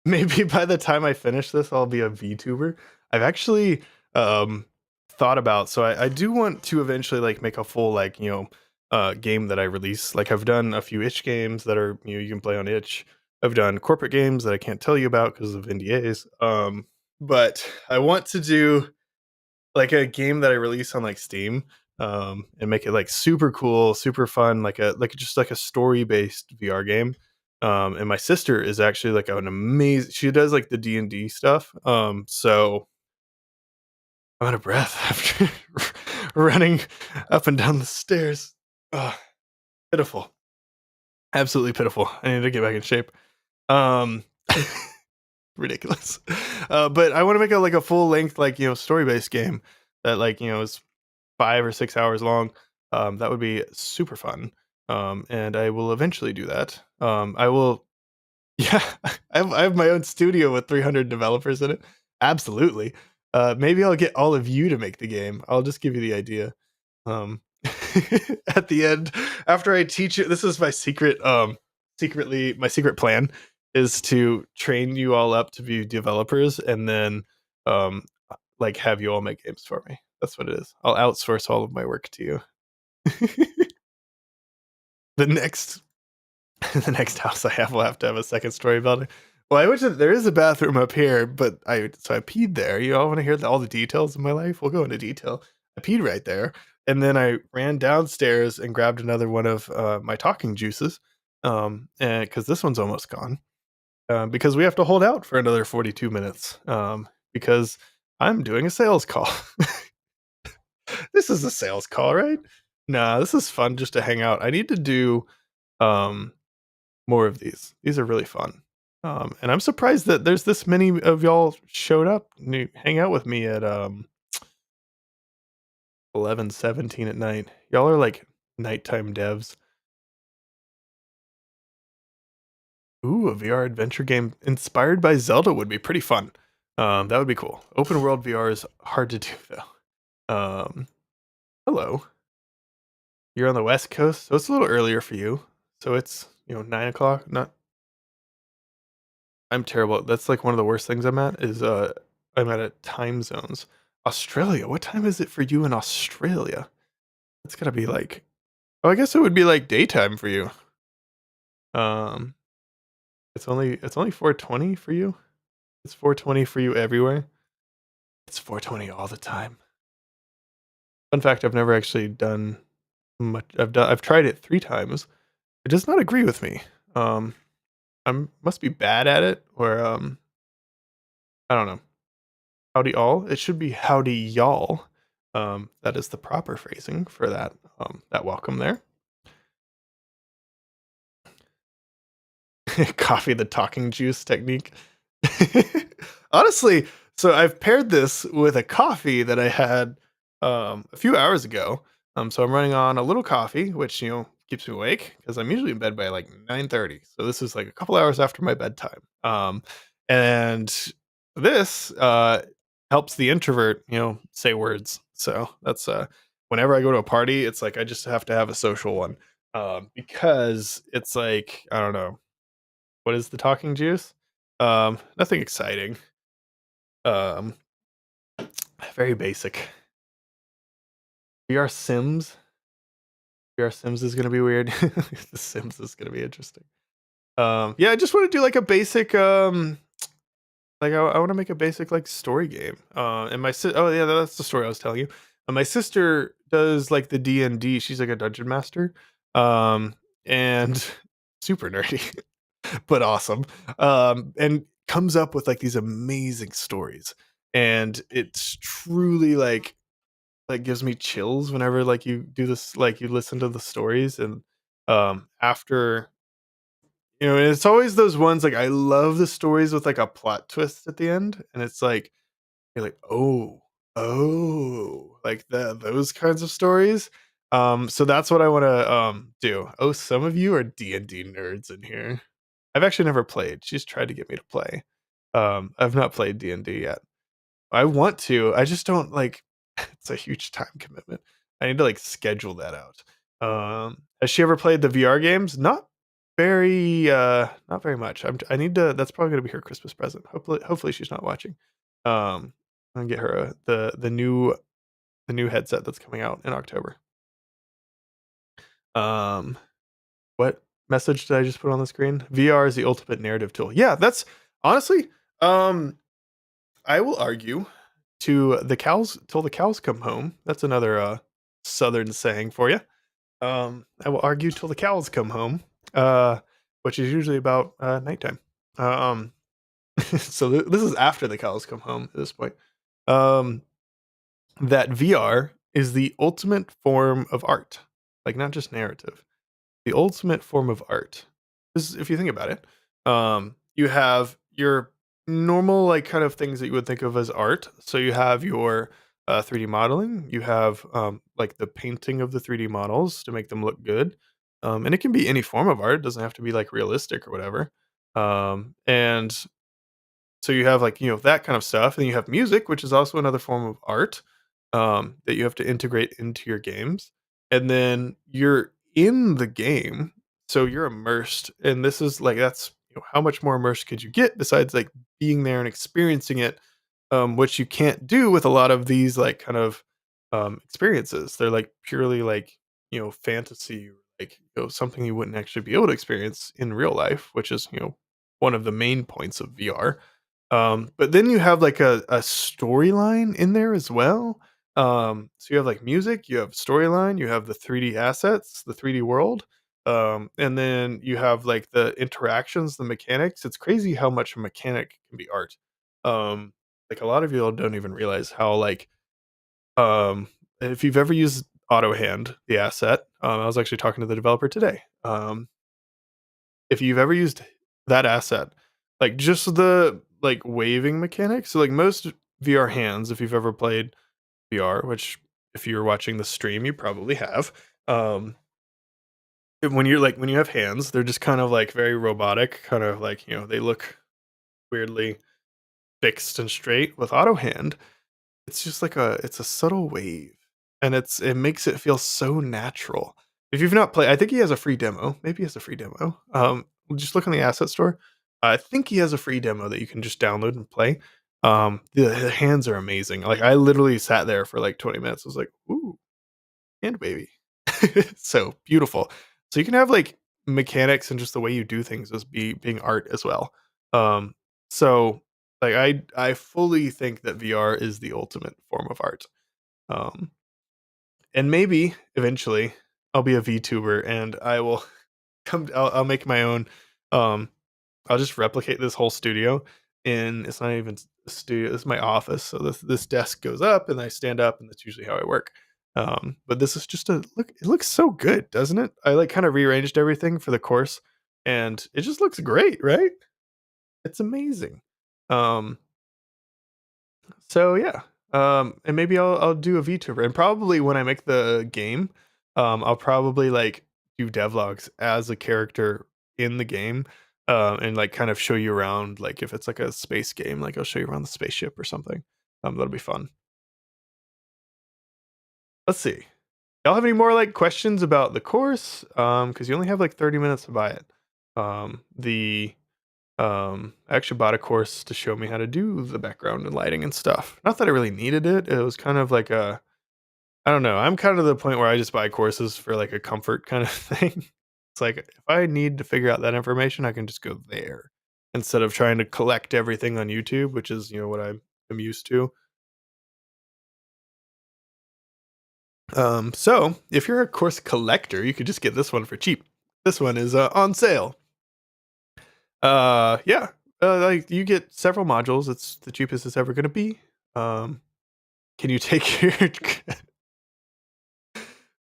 Maybe by the time I finish this, I'll be a VTuber. I've actually um thought about, so I do want to eventually like make a full like, game that I release. Like I've done a few itch games that are, you can play on itch. I've done corporate games that I can't tell you about because of NDAs. But I want to do like a game that I release on like Steam, and make it like super cool, super fun, like just like a story based VR game. And my sister is actually like an amazing. She does like the D&D stuff. So I'm out of breath after running up and down the stairs. Ugh, pitiful, absolutely pitiful. I need to get back in shape. Um, ridiculous. But I want to make a like a full length like story based game that like is 5 or 6 hours long. That would be super fun. And I will eventually do that. I will, yeah, I have my own studio with 300 developers in it. Absolutely. Maybe I'll get all of you to make the game. I'll just give you the idea. Um, at the end, after I teach you, this is my secret, secretly, my secret plan is to train you all up to be developers and then, um, like have you all make games for me. That's what it is. I'll outsource all of my work to you. The next the next house I have will have to have a second story building. Well, there is a bathroom up here, but I peed there. You all want to hear all the details of my life? We'll go into detail. I peed right there, and then I ran downstairs and grabbed another one of my talking juices, and because this one's almost gone, because we have to hold out for another 42 minutes, because I'm doing a sales call. This is a sales call, right? Nah, this is fun just to hang out. I need to do um more of these. These are really fun. And I'm surprised that there's this many of y'all showed up and hang out with me at 11:17 at night. Y'all are like nighttime devs. Ooh, a VR adventure game inspired by Zelda would be pretty fun. That would be cool. Open world VR is hard to do though. Hello. You're on the West Coast, so it's a little earlier for you. So it's 9 o'clock. Not. I'm terrible. That's like one of the worst things I'm at is I'm at time zones. Australia. What time is it for you in Australia? It's gotta be like, oh, I guess it would be like daytime for you. Um, it's only 4:20 for you. It's 4:20 for you everywhere. It's 4:20 all the time. Fun fact: I've never actually done much. I've tried it 3 times. It does not agree with me. Um, must be bad at it, or I don't know. Howdy all. It should be howdy y'all. That is the proper phrasing for that welcome there. Coffee the talking juice technique. Honestly, so I've paired this with a coffee that I had a few hours ago. So I'm running on a little coffee, which keeps me awake because I'm usually in bed by like 9:30. So this is like a couple hours after my bedtime. And this helps the introvert, say words. So that's whenever I go to a party, it's like I just have to have a social one. Because it's like, I don't know, what is the talking juice? Nothing exciting. Um, very basic. VR Sims. VR Sims is gonna be weird. The Sims is gonna be interesting. Yeah, I just want to do like a basic like I want to make a basic like story game. And oh yeah, that's the story I was telling you. My sister does like the D&D. She's like a dungeon master. And super nerdy, but awesome. And comes up with like these amazing stories. And it's truly like gives me chills whenever like you do this, like you listen to the stories. And after, and it's always those ones like I love the stories with like a plot twist at the end, and it's like you're like, oh, like those kinds of stories. So that's what I want to do. Oh, some of you are D&D nerds in here. I've actually never played. She's tried to get me to play. I've not played D&D yet. I want to, I just don't like it's a huge time commitment. I need to, like, schedule that out. Has she ever played the VR games? Not very much. I need to that's probably gonna be her Christmas present. Hopefully she's not watching. I'm gonna get her the new headset that's coming out in October. Um, what message did I just put on the screen? VR is the ultimate narrative tool. Yeah, that's honestly, um, I will argue to the cows till the cows come home. That's another southern saying for you. I will argue till the cows come home, uh, which is usually about nighttime. Um, so this is after the cows come home at this point. Um, that VR is the ultimate form of art, like not just narrative. The ultimate form of art. This is if you think about it. You have your normal, like, kind of things that you would think of as art. So you have your 3D modeling, you have like the painting of the 3D models to make them look good. And it can be any form of art, it doesn't have to be like realistic or whatever. And so you have, like, that kind of stuff, and you have music, which is also another form of art, that you have to integrate into your games, and then you're in the game, so you're immersed, and this is like that's how much more immersed could you get besides, like, being there and experiencing it, which you can't do with a lot of these, like, kind of, experiences. They're, like, purely, like, fantasy, like, something you wouldn't actually be able to experience in real life, which is, one of the main points of VR. But then you have, like, a storyline in there as well. So you have, like, music, you have storyline, you have the 3D assets, the 3D world, and then you have, like, the interactions, the mechanics. It's crazy how much a mechanic can be art. Um, like, a lot of people don't even realize how, like, if you've ever used AutoHand, the asset, I was actually talking to the developer today. If you've ever used that asset, like, just the, like, waving mechanics, so, like, most VR hands, if you've ever played VR, which if you're watching the stream, you probably have, when you have hands, they're just kind of, like, very robotic, kind of like, they look weirdly fixed and straight. With auto hand, it's just like it's a subtle wave, and it makes it feel so natural. If you've not played, I think he has a free demo. Maybe he has a free demo. Just look on the asset store. I think he has a free demo that you can just download and play. The hands are amazing. Like, I literally sat there for like 20 minutes. I was like, "Ooh, hand baby." So beautiful. So you can have, like, mechanics and just the way you do things as being art as well. Um, so, like, I fully think that VR is the ultimate form of art. Um, and maybe eventually I'll be a VTuber and I will I'll make my own, um I'll just replicate this whole studio, and it's not even a studio, this is my office, so this desk goes up, and I stand up, and that's usually how I work. But this is just a look, it looks so good, doesn't it? I, like, kinda rearranged everything for the course, and it just looks great, right? It's amazing. Um, so yeah, and maybe I'll do a VTuber, and probably when I make the game, I'll probably, like, do devlogs as a character in the game, and, like, kind of show you around, like, if it's like a space game, like, I'll show you around the spaceship or something. That'll be fun. Let's see. Y'all have any more, like, questions about the course? Because you only have, like, 30 minutes to buy it. The I actually bought a course to show me how to do the background and lighting and stuff. Not that I really needed it. It was kind of like a I don't know. I'm kind of the point where I just buy courses for, like, a comfort kind of thing. It's like if I need to figure out that information, I can just go there instead of trying to collect everything on YouTube, which is, what I'm used to. So if you're a course collector, you could just get this one for cheap. This one is on sale. Yeah. Like, you get several modules. It's the cheapest it's ever gonna be. Um, can you take your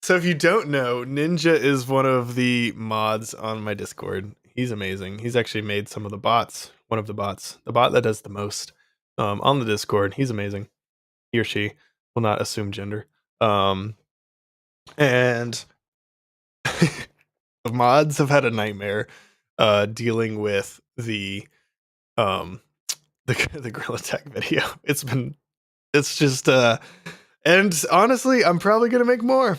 So if you don't know, Ninja is one of the mods on my Discord. He's amazing. He's actually made some of the bots, one of the bots, the bot that does the most, on the Discord. He's amazing. He or she will not assume gender. And the mods have had a nightmare, dealing with the, um the Gorilla Tag video. It's just and honestly, I'm probably gonna make more.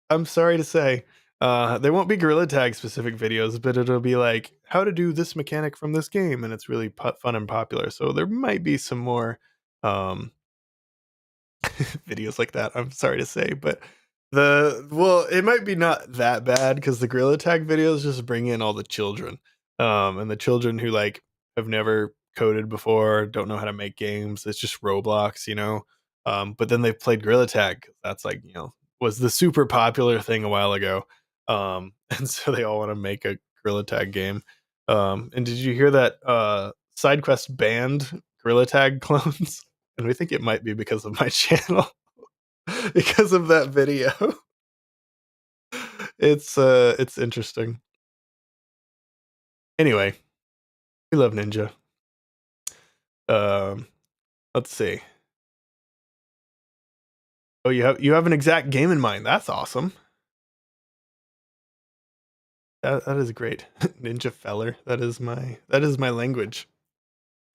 I'm sorry to say. They won't be Gorilla Tag specific videos, but it'll be like how to do this mechanic from this game, and it's really fun and popular. So there might be some more um, videos like that. I'm sorry to say, but it might be not that bad because the Gorilla Tag videos just bring in all the children, and the children who like have never coded before, don't know how to make games. It's just Roblox, you know. But then they've played Gorilla Tag. That's like was the super popular thing a while ago, and so they all want to make a Gorilla Tag game. And did you hear that SideQuest banned Gorilla Tag clones? And we think it might be because of my channel, because of that video. It's interesting. Anyway, we love Ninja. Um, let's see. Oh, you have an exact game in mind. That's awesome. That is great. Ninja Feller. That is my language.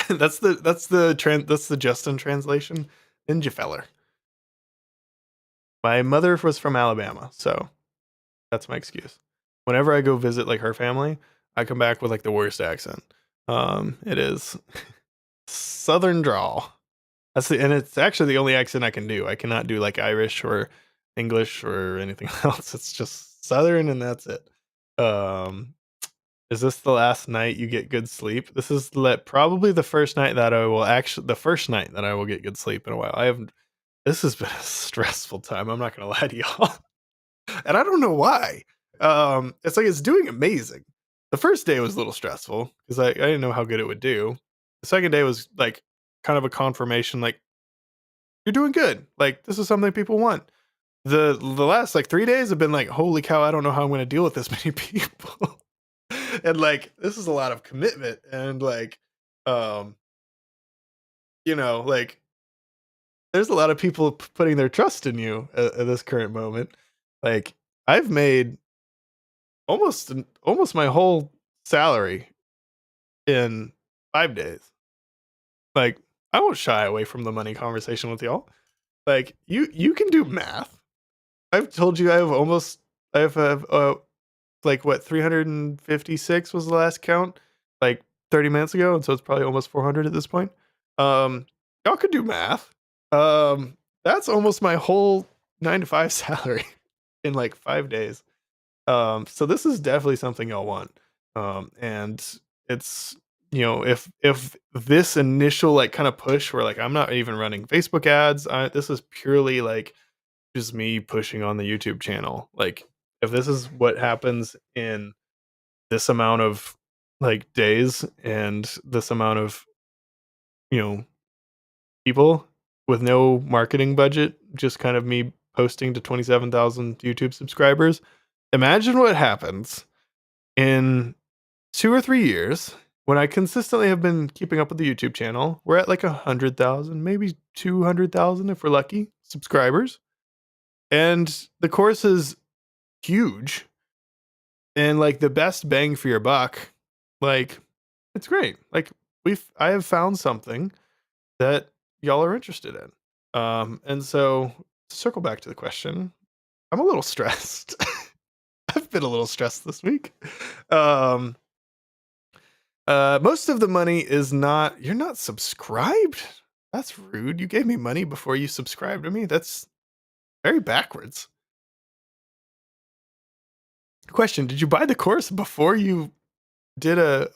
that's the Justin translation. Ninja Feller. My mother was from Alabama, so that's my excuse. Whenever I go visit like her family, I come back with like the worst accent. It is Southern drawl. And it's actually the only accent I can do. I cannot do like Irish or English or anything else. It's just Southern and that's it. Um, is this the last night you get good sleep? This is probably the first night that the first night that I will get good sleep in a while. This has been a stressful time. I'm not gonna lie to y'all. And I don't know why. It's like it's doing amazing. The first day was a little stressful because I didn't know how good it would do. The second day was like kind of a confirmation, like you're doing good. Like this is something people want. The last like 3 days have been like, holy cow, I don't know how I'm gonna deal with this many people. And like this is a lot of commitment and like um like there's a lot of people putting their trust in you at this current moment. Like I've made almost my whole salary in 5 days. Like I won't shy away from the money conversation with y'all. Like you can do math. I've told you I have like what 356 was the last count, like 30 minutes ago, and so it's probably almost 400 at this point. Y'all could do math. That's almost my whole 9 to 5 salary in like 5 days. So this is definitely something y'all want. And it's if this initial like kind of push where like I'm not even running Facebook ads, this is purely like just me pushing on the YouTube channel. Like if this is what happens in this amount of like days and this amount of you know people with no marketing budget, just kind of me posting to 27,000 YouTube subscribers, imagine what happens in 2 or 3 years when I consistently have been keeping up with the YouTube channel. We're at like 100,000, maybe 200,000 if we're lucky subscribers, and the course is huge and like the best bang for your buck. Like it's great. Like I have found something that y'all are interested in. And so to circle back to the question, I'm a little stressed. I've been a little stressed this week. Um, most of the money is not. You're not subscribed. That's rude. You gave me money before you subscribed to me. That's very backwards. Question: did you buy the course before you did a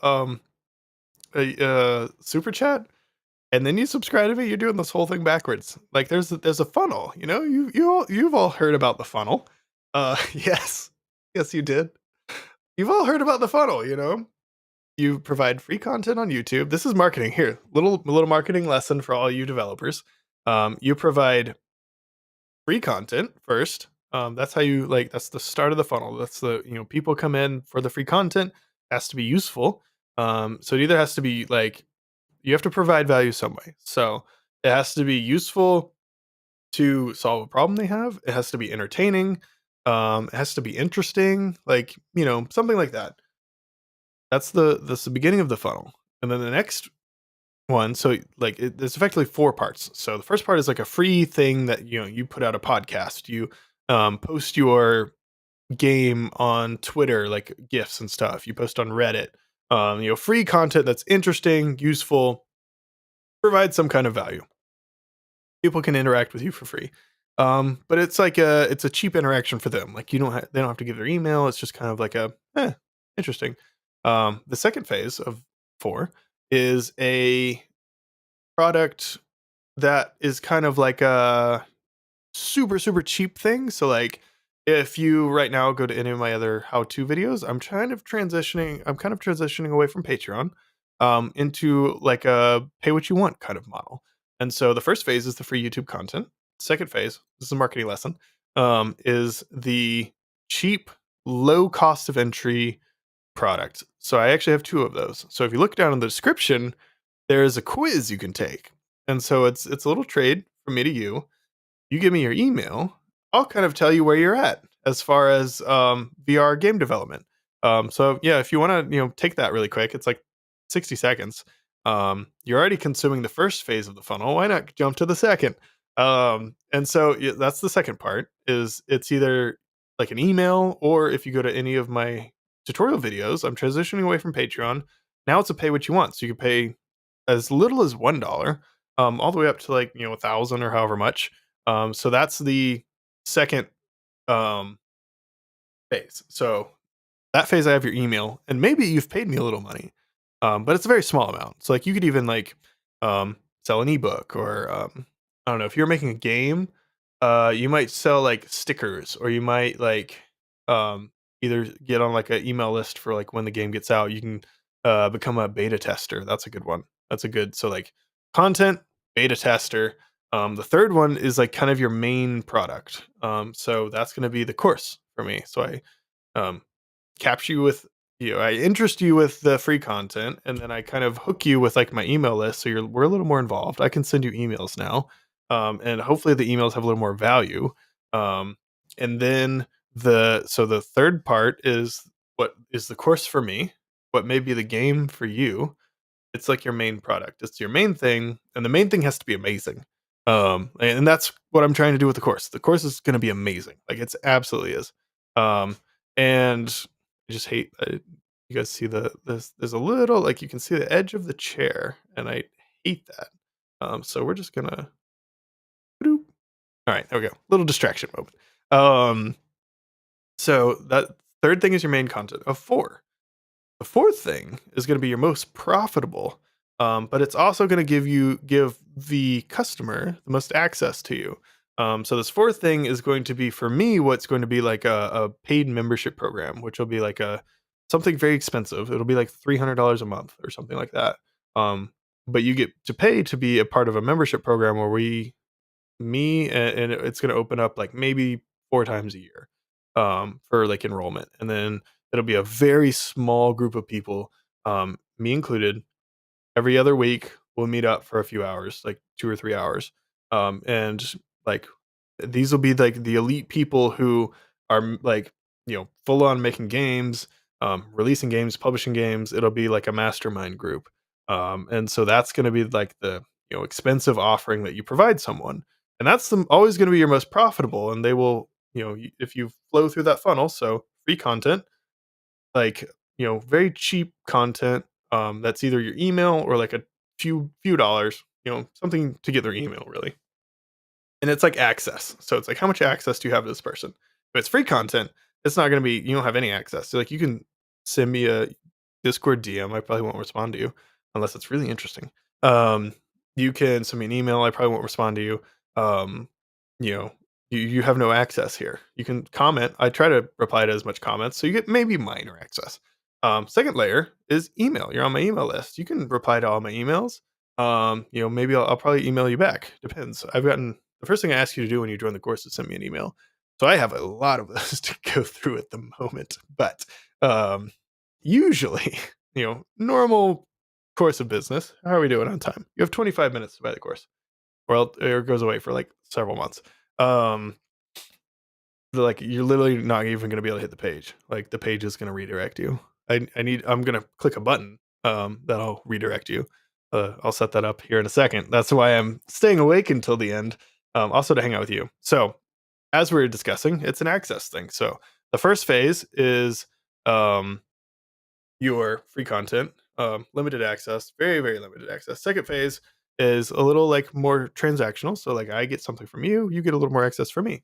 super chat? And then you subscribe to me, you're doing this whole thing backwards. Like there's a funnel, you've all heard about the funnel. Yes. Yes, you did. You've all heard about the funnel, You provide free content on YouTube. This is marketing here. Little marketing lesson for all you developers. You provide free content first. That's how that's the start of the funnel. That's people come in for the free content, has to be useful. So it either has to be like you have to provide value some way. So it has to be useful to solve a problem they have. It has to be entertaining. It has to be interesting, like, something like that. That's the beginning of the funnel. And then the next one. So like there's effectively four parts. So the first part is like a free thing that you put out a podcast. You post your game on Twitter, like GIFs and stuff. You post on Reddit. Free content that's interesting, useful, provides some kind of value. People can interact with you for free. But it's a cheap interaction for them. Like they don't have to give their email. It's just kind of like interesting. The second phase of four is a product that is kind of like a super, super cheap thing. So like if you right now go to any of my other how-to videos, I'm kind of transitioning away from Patreon into like a pay what you want kind of model. And so the first phase is the free YouTube content. Second phase, this is a marketing lesson, is the cheap, low cost of entry product. So I actually have two of those. So if you look down in the description, there is a quiz you can take. And so it's a little trade from me to you. You give me your email, I'll kind of tell you where you're at as far as VR game development. So yeah, if you want to, take that really quick, it's like 60 seconds. You're already consuming the first phase of the funnel. Why not jump to the second? And so yeah, that's the second part. Is it's either like an email, or if you go to any of my tutorial videos, I'm transitioning away from Patreon. Now it's a pay what you want. So you can pay as little as $1, all the way up to like 1,000 or however much. So that's the second um, phase. So that phase, I have your email, and maybe you've paid me a little money, but it's a very small amount. So like you could even like sell an ebook, or I don't know, if you're making a game, you might sell like stickers, or you might like um, either get on like an email list for like when the game gets out. You can become a beta tester. That's a good one. That's a good so like content beta tester. The third one is like kind of your main product. So that's going to be the course for me. So I um, capture you with I interest you with the free content, and then I kind of hook you with like my email list, so we're a little more involved. I can send you emails now, and hopefully the emails have a little more value. And then the third part is what is the course for me, what may be the game for you. It's like your main product. It's your main thing, and the main thing has to be amazing. And that's what I'm trying to do with the course. The course is going to be amazing. Like it's absolutely is. And I just hate. You guys see there's a little like you can see the edge of the chair, and I hate that. So we're just gonna. All right, there we go. Little distraction moment. Um, so that third thing is your main content of four. The fourth thing is going to be your most profitable, but it's also going to give the customer the most access to you. So this fourth thing is going to be for me what's going to be like a paid membership program, which will be like a something very expensive. It'll be like $300 a month or something like that. Um, but you get to pay to be a part of a membership program where and it's going to open up like maybe four times a year for like enrollment, and then it'll be a very small group of people, me included. Every other week we'll meet up for a few hours, like 2 or 3 hours, and like these will be like the elite people who are like full on making games, releasing games, publishing games. It'll be like a mastermind group, and so that's going to be like the expensive offering that you provide someone, and that's always going to be your most profitable. And they will if you flow through that funnel, so free content, like very cheap content, that's either your email or like a few dollars, something to get their email really. And it's like access. So it's like, how much access do you have to this person? If it's free content, it's not going to be, you don't have any access. So like you can send me a Discord DM. I probably won't respond to you unless it's really interesting. Um, you can send me an email. I probably won't respond to you. Um, you know, you have no access here. You can comment. I try to reply to as much comments. So you get maybe minor access. Second layer is email. You're on my email list. You can reply to all my emails. Maybe I'll probably email you back. Depends. I've gotten the first thing I ask you to do when you join the course is send me an email. So I have a lot of those to go through at the moment. But usually, normal course of business. How are we doing on time? You have 25 minutes to buy the course. Well, it goes away for like several months. Um, like you're literally not even going to be able to hit the page. Like the page is going to redirect you. I'm going to click a button that'll redirect you. I'll set that up here in a second. That's why I'm staying awake until the end, also to hang out with you. So, as we were discussing, it's an access thing. So, the first phase is um, your free content, limited access, very, very limited access. Second phase is a little like more transactional. So like I get something from you, you get a little more access from me.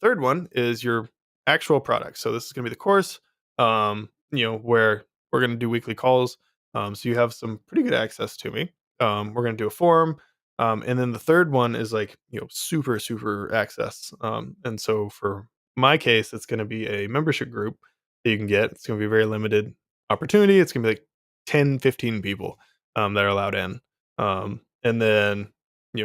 Third one is your actual product. So this is gonna be the course, where we're gonna do weekly calls. So you have some pretty good access to me. We're gonna do a forum. And then the third one is like, super, super access. And so for my case, it's gonna be a membership group that you can get. It's gonna be a very limited opportunity. It's gonna be like 10, 15 people that are allowed in. And then,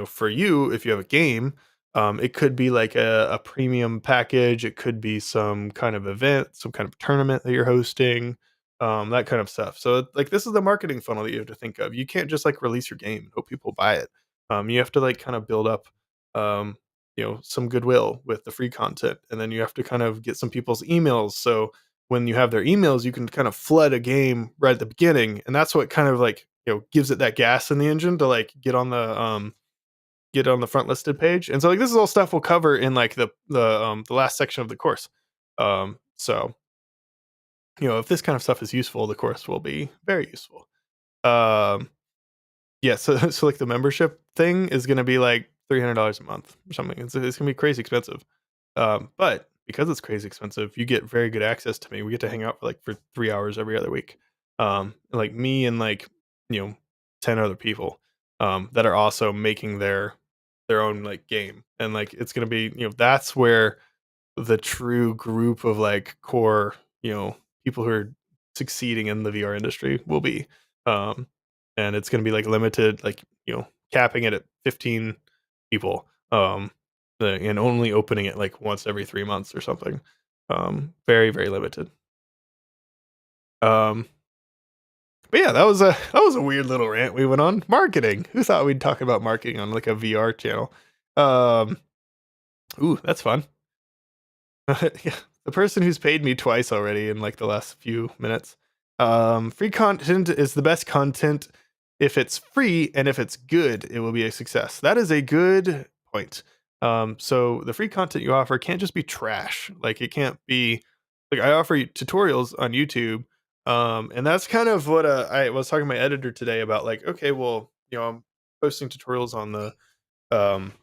for you, if you have a game, it could be like a premium package. It could be some kind of event, some kind of tournament that you're hosting, that kind of stuff. So, like, this is the marketing funnel that you have to think of. You can't just like release your game and hope people buy it. You have to like kind of build up, some goodwill with the free content, and then you have to kind of get some people's emails. So when you have their emails, you can kind of flood a game right at the beginning, and that's what kind of like gives it that gas in the engine to like get on the front listed page. And so like this is all stuff we'll cover in like the last section of the course. So if this kind of stuff is useful, the course will be very useful. Um, yeah, so so like the membership thing is going to be like $300 a month or something. It's going to be crazy expensive. But because it's crazy expensive, you get very good access to me. We get to hang out for 3 hours every other week. Like me and like, you know, 10 other people that are also making their own like game. And like it's gonna be, that's where the true group of like core, people who are succeeding in the VR industry will be. Um, and it's gonna be like limited, like, capping it at 15 people. And only opening it like once every 3 months or something. Very, very limited. Um, but yeah, that was a weird little rant we went on. Marketing. Who thought we'd talk about marketing on like a VR channel? Um, ooh, that's fun. Yeah, the person who's paid me twice already in like the last few minutes. Free content is the best content. If it's free and if it's good, it will be a success. That is a good point. So the free content you offer can't just be trash. Like it can't be like I offer you tutorials on YouTube. And that's kind of what I was talking to my editor today about. Like, okay, well, I'm posting tutorials on the um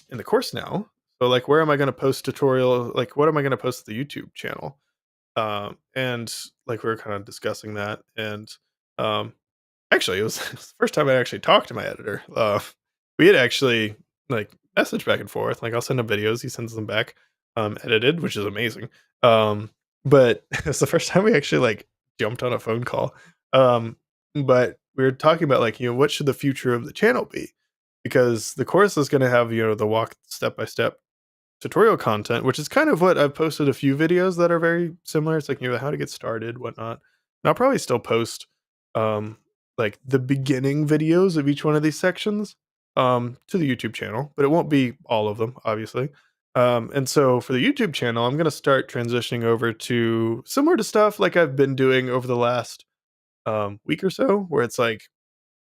in the course now. So like where am I going to post tutorial? Like what am I going to post to the YouTube channel? And like we were kind of discussing that. And um actually it was, it was the first time I actually talked to my editor. We had actually like messaged back and forth. Like I'll send him videos, he sends them back edited, which is amazing. But it's the first time we actually like jumped on a phone call. Um but we were talking about like, what should the future of the channel be? Because the course is going to have, the walk step by step tutorial content, which is kind of what I've posted a few videos that are very similar. It's like, how to get started, whatnot. And I'll probably still post um like the beginning videos of each one of these sections to the YouTube channel, but it won't be all of them, obviously. And so for the YouTube channel, I'm gonna start transitioning over to similar to stuff like I've been doing over the last week or so, where it's like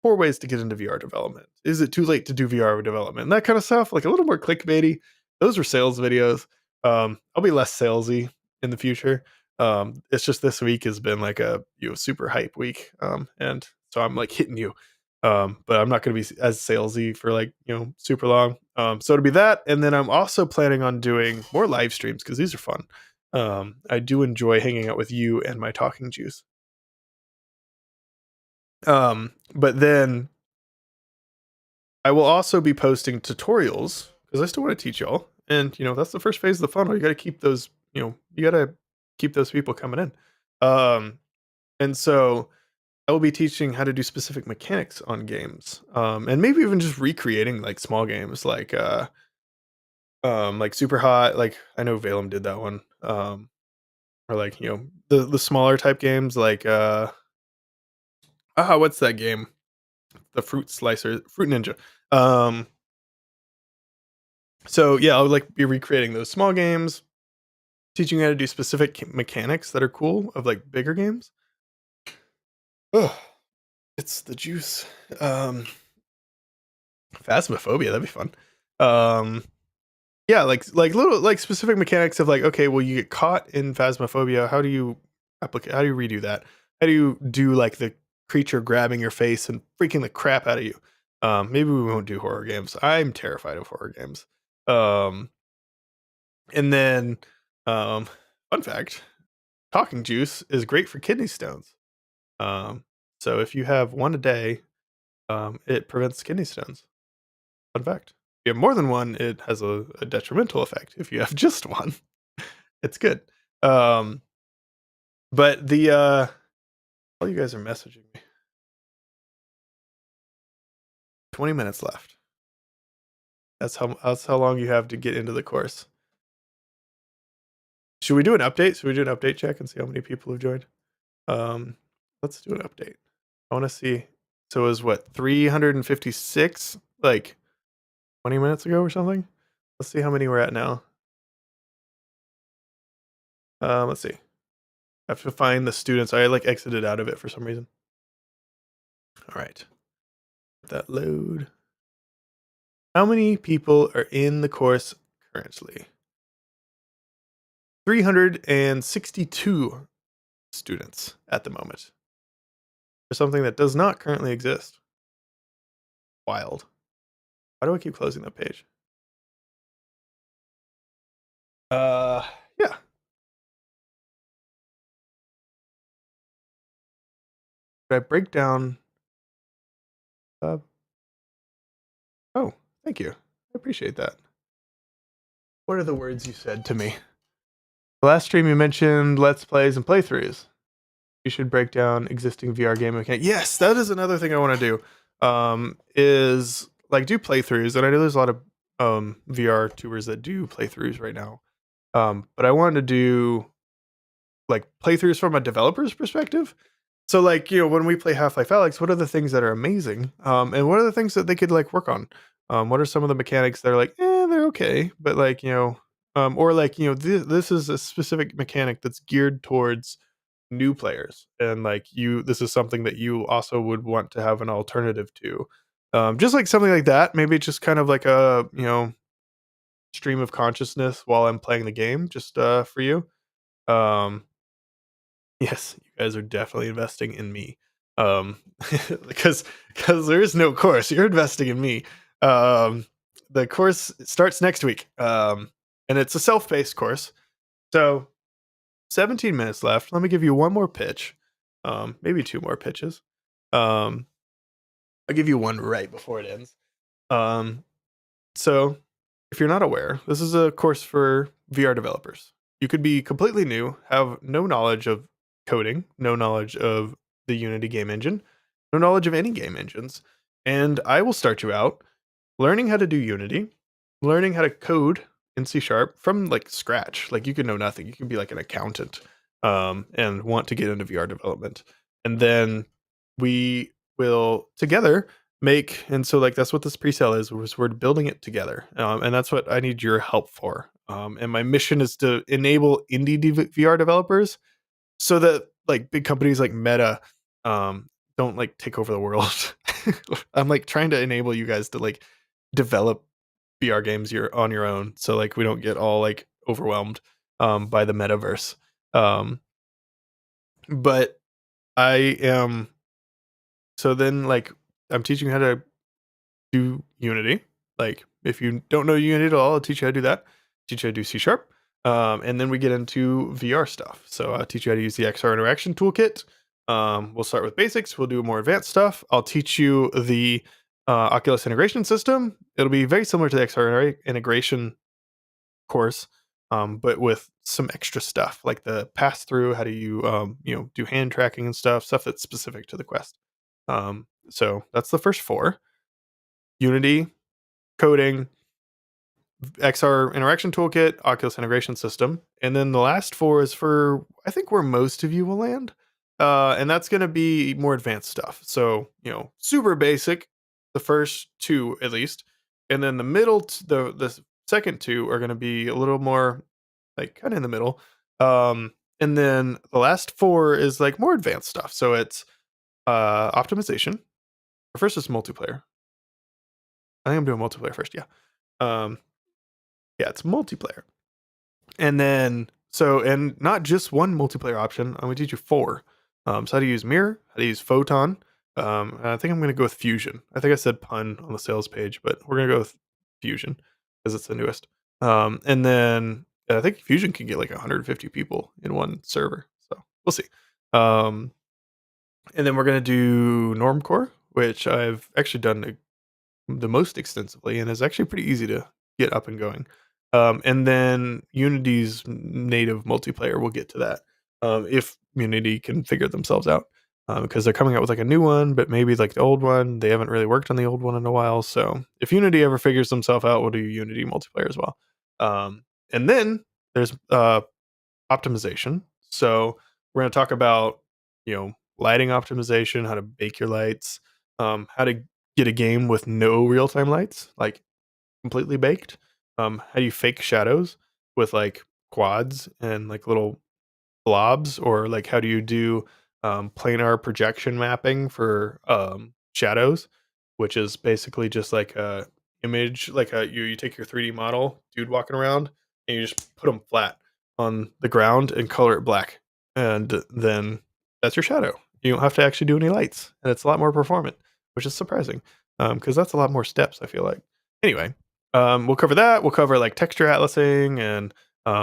4 ways to get into VR development. Is it too late to do VR development? And that kind of stuff, like a little more clickbaity. Those are sales videos. I'll be less salesy in the future. It's just this week has been like a super hype week. And so I'm like hitting you. But I'm not going to be as salesy for like, super long. So it'll be that. And then I'm also planning on doing more live streams because these are fun. I do enjoy hanging out with you and my talking juice. But then I will also be posting tutorials because I still want to teach y'all. And that's the first phase of the funnel. You got to keep those, you got to keep those people coming in. Um, and so I will be teaching how to do specific mechanics on games. And maybe even just recreating like small games like Super Hot, like I know Valem did that one. Or like, the smaller type games like what's that game? The Fruit Slicer, Fruit Ninja. Um So yeah, I would like be recreating those small games, teaching you how to do specific mechanics that are cool of like bigger games. Ugh. It's the juice. Phasmophobia, that'd be fun. Um, yeah, like little like specific mechanics of like, okay, well, you get caught in phasmophobia. How do you applicate? How do you redo that? How do you do like the creature grabbing your face and freaking the crap out of you? Maybe we won't do horror games. I'm terrified of horror games. Um, and then, um, fun fact: talking juice is great for kidney stones. Um, so if you have one a day, it prevents kidney stones. Fun fact. If you have more than one, it has a detrimental effect. If you have just one, it's good. Um, but all you guys are messaging me. 20 minutes left. That's how long you have to get into the course. Should we do an update? Should we do an update check and see how many people have joined? Um, let's do an update. I want to see. So it was what 356 like 20 minutes ago or something? Let's see how many we're at now. Let's see. I have to find the students. I like exited out of it for some reason. All right. Let that load. How many people are in the course currently? 362 students at the moment for something that does not currently exist. Wild. Why do I keep closing that page? Uh, yeah. Should I break down? Oh, thank you. I appreciate that. What are the words you said to me? The last stream you mentioned let's plays and playthroughs. You should break down existing VR game mechanics. Yes, that is another thing I want to do. Is like do playthroughs, and I know there's a lot of VR tubers that do playthroughs right now. But I wanted to do like playthroughs from a developer's perspective. So like, when we play Half-Life Alyx, what are the things that are amazing? And what are the things that they could like work on? What are some of the mechanics that are like, they're okay, but like, or like, this is a specific mechanic that's geared towards new players, and like this is something that you also would want to have an alternative to. Just like something like that. Maybe it's just kind of like a, stream of consciousness while I'm playing the game, just for you. Um, Yes, you guys are definitely investing in me. Um, because there is no course. You're investing in me. Um, the course starts next week. And it's a self-paced course. So 17 minutes left. Let me give you one more pitch. Maybe two more pitches. Um, I'll give you one right before it ends. Um, so if you're not aware, this is a course for VR developers. You could be completely new, have no knowledge of coding, no knowledge of the Unity game engine, no knowledge of any game engines, and I will start you out learning how to do Unity, learning how to code in C# from like scratch. Like you can know nothing. You can be like an accountant and want to get into VR development. And then we will together make, and so like that's what this pre-sale is, was we're building it together. And that's what I need your help for. And my mission is to enable indie VR developers so that like big companies like Meta don't like take over the world. I'm like trying to enable you guys to like develop VR games you're on your own, so like we don't get all like overwhelmed by the metaverse. Um but I am so then like I'm teaching you how to do Unity. Like if you don't know Unity at all, I'll teach you how to do that. Teach you how to do C#. And then we get into VR stuff. So I'll teach you how to use the XR interaction toolkit. We'll start with basics. We'll do more advanced stuff. I'll teach you the Oculus integration system. It'll be very similar to the XR integration course, but with some extra stuff like the pass through. How do you do hand tracking and stuff that's specific to the Quest. So that's the first four: Unity, coding, XR interaction toolkit, Oculus integration system, and then the last four is for I think where most of you will land, and that's going to be more advanced stuff. So super basic, the first two at least, and then the middle, the second two are going to be a little more like kind of in the middle, and then the last four is like more advanced stuff. So it's Optimization. First is multiplayer. I think I'm doing multiplayer first. Yeah. Um, yeah, it's multiplayer. And then and not just one multiplayer option. I'm gonna teach you four. So how to use Mirror, how to use Photon. And I think I'm gonna go with Fusion. I think I said Pun on the sales page, but we're gonna go with Fusion because it's the newest. And then I think Fusion can get like 150 people in one server. So we'll see. Um, and then we're gonna do Normcore, which I've actually done the most extensively and is actually pretty easy to get up and going. And then Unity's native multiplayer, we'll get to that if Unity can figure themselves out because they're coming out with like a new one, but maybe like the old one, they haven't really worked on the old one in a while. So if Unity ever figures themselves out, we'll do Unity multiplayer as well. And then there's optimization. So we're going to talk about, lighting optimization, how to bake your lights, how to get a game with no real-time lights, like completely baked. How do you fake shadows with like quads and like little blobs, or like how do you do planar projection mapping for shadows, which is basically just like a image, like you take your 3D model dude walking around and you just put them flat on the ground and color it black, and then that's your shadow. You don't have to actually do any lights, and it's a lot more performant, which is surprising because that's a lot more steps, I feel like. Anyway, we'll cover that. We'll cover like texture atlasing and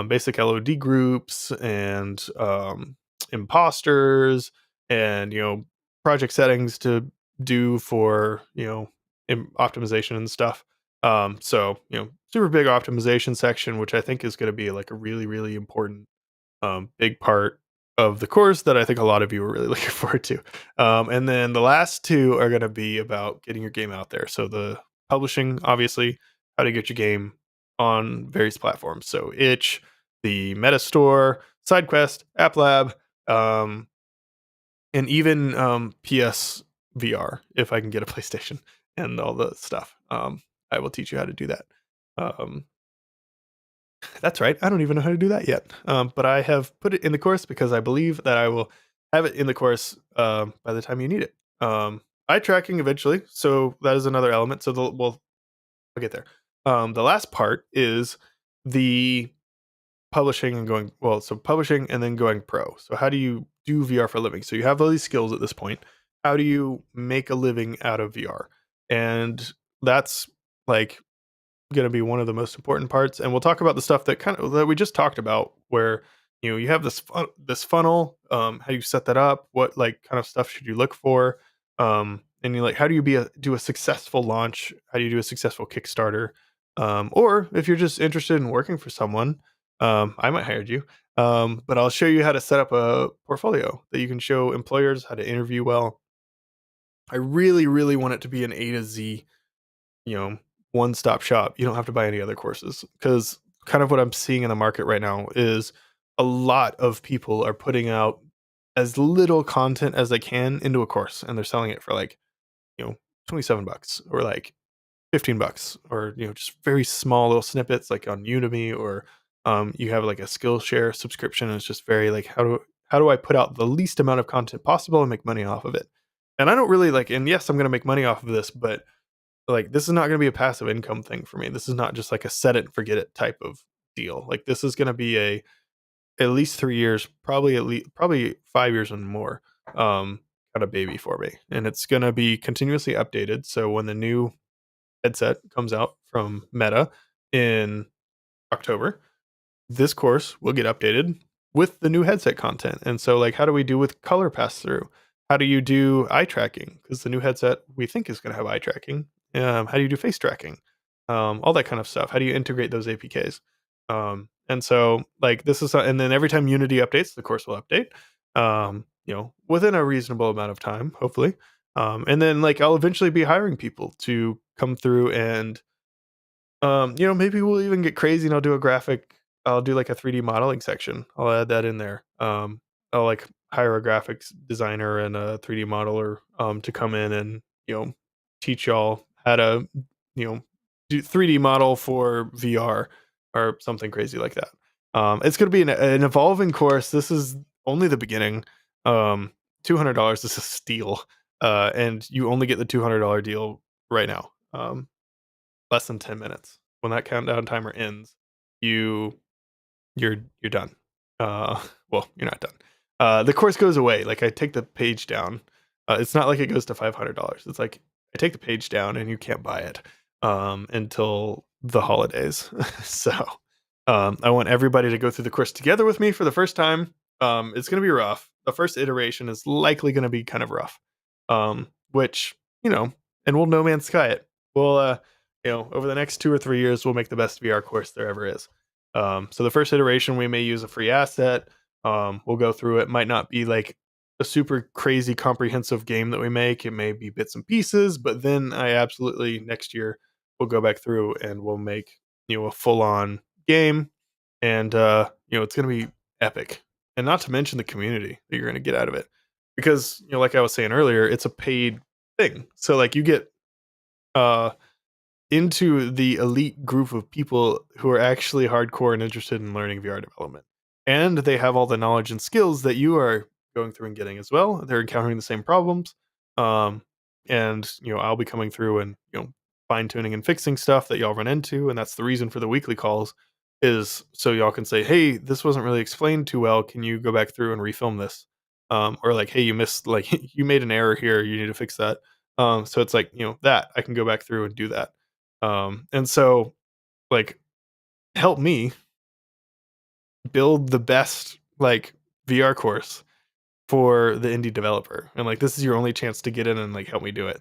basic LOD groups and imposters and project settings to do for optimization and stuff. So super big optimization section, which I think is going to be like a really really important big part of the course that I think a lot of you are really looking forward to. And then the last two are going to be about getting your game out there. So the publishing, obviously, how to get your game on various platforms. So itch, the Meta Store, SideQuest, App Lab, and even PS VR if I can get a PlayStation and all the stuff. I will teach you how to do that. Um, that's right. I don't even know how to do that yet. But I have put it in the course because I believe that I will have it in the course by the time you need it. Eye tracking eventually. So that is another element. So I'll get there. The last part is the publishing and going so publishing and then going pro. So how do you do VR for a living? So you have all these skills at this point. How do you make a living out of VR? And that's like going to be one of the most important parts, and we'll talk about the stuff that we just talked about, where you have this funnel. How do you set that up? What like kind of stuff should you look for? And you like, how do you do a successful launch? How do you do a successful Kickstarter? Or if you're just interested in working for someone, I might hire you. But I'll show you how to set up a portfolio that you can show employers, how to interview well. I really really want it to be an A to Z, one-stop shop. You don't have to buy any other courses, because kind of what I'm seeing in the market right now is a lot of people are putting out as little content as they can into a course, and they're selling it for like, 27 bucks or like 15 bucks, or just very small little snippets like on Udemy, or you have like a Skillshare subscription, and it's just very like, how do I put out the least amount of content possible and make money off of it? And I don't really like, and yes, I'm going to make money off of this, but like, this is not gonna be a passive income thing for me. This is not just like a set it and forget it type of deal. Like, this is gonna be at least 3 years, probably 5 years and more, kind of baby for me. And it's gonna be continuously updated. So when the new headset comes out from Meta in October, this course will get updated with the new headset content. And so, like, how do we do with color pass through? How do you do eye tracking? Because the new headset we think is going to have eye tracking. How do you do face tracking? All that kind of stuff. How do you integrate those APKs? And so, like, and then every time Unity updates, the course will update. Within a reasonable amount of time, hopefully. And then, like, I'll eventually be hiring people to come through and maybe we'll even get crazy and I'll do like a 3D modeling section. I'll add that in there. I'll like hire a graphics designer and a 3D modeler to come in and, teach y'all how to, do 3D model for VR or something crazy like that. It's going to be an evolving course. This is only the beginning. $200 is a steal, and you only get the $200 deal right now. Less than 10 minutes. When that countdown timer ends, you you're done. Uh, well, you're not done. The course goes away. Like I take the page down. It's not like it goes to $500. It's like I take the page down and you can't buy it until the holidays. So I want everybody to go through the course together with me for the first time. It's going to be rough. The first iteration is likely going to be kind of rough, which and we'll No Man's Sky it. We'll over the next 2 or 3 years, we'll make the best VR course there ever is. So the first iteration, we may use a free asset. We'll go through it. Might not be like a super crazy comprehensive game that we make. It may be bits and pieces, but then I absolutely next year we'll go back through and we'll make a full on game, and it's going to be epic. And not to mention the community that you're going to get out of it, because like I was saying earlier, it's a paid thing. So like you get uh into the elite group of people who are actually hardcore and interested in learning VR development. And they have all the knowledge and skills that you are going through and getting as well. They're encountering the same problems. Um, and I'll be coming through and fine tuning and fixing stuff that y'all run into. And that's the reason for the weekly calls, is so y'all can say, hey, this wasn't really explained too well. Can you go back through and refilm this? Or like, hey, you missed, like you made an error here. You need to fix that. So it's like, that I can go back through and do that. And so like help me build the best like VR course for the indie developer. And like this is your only chance to get in and like help me do it.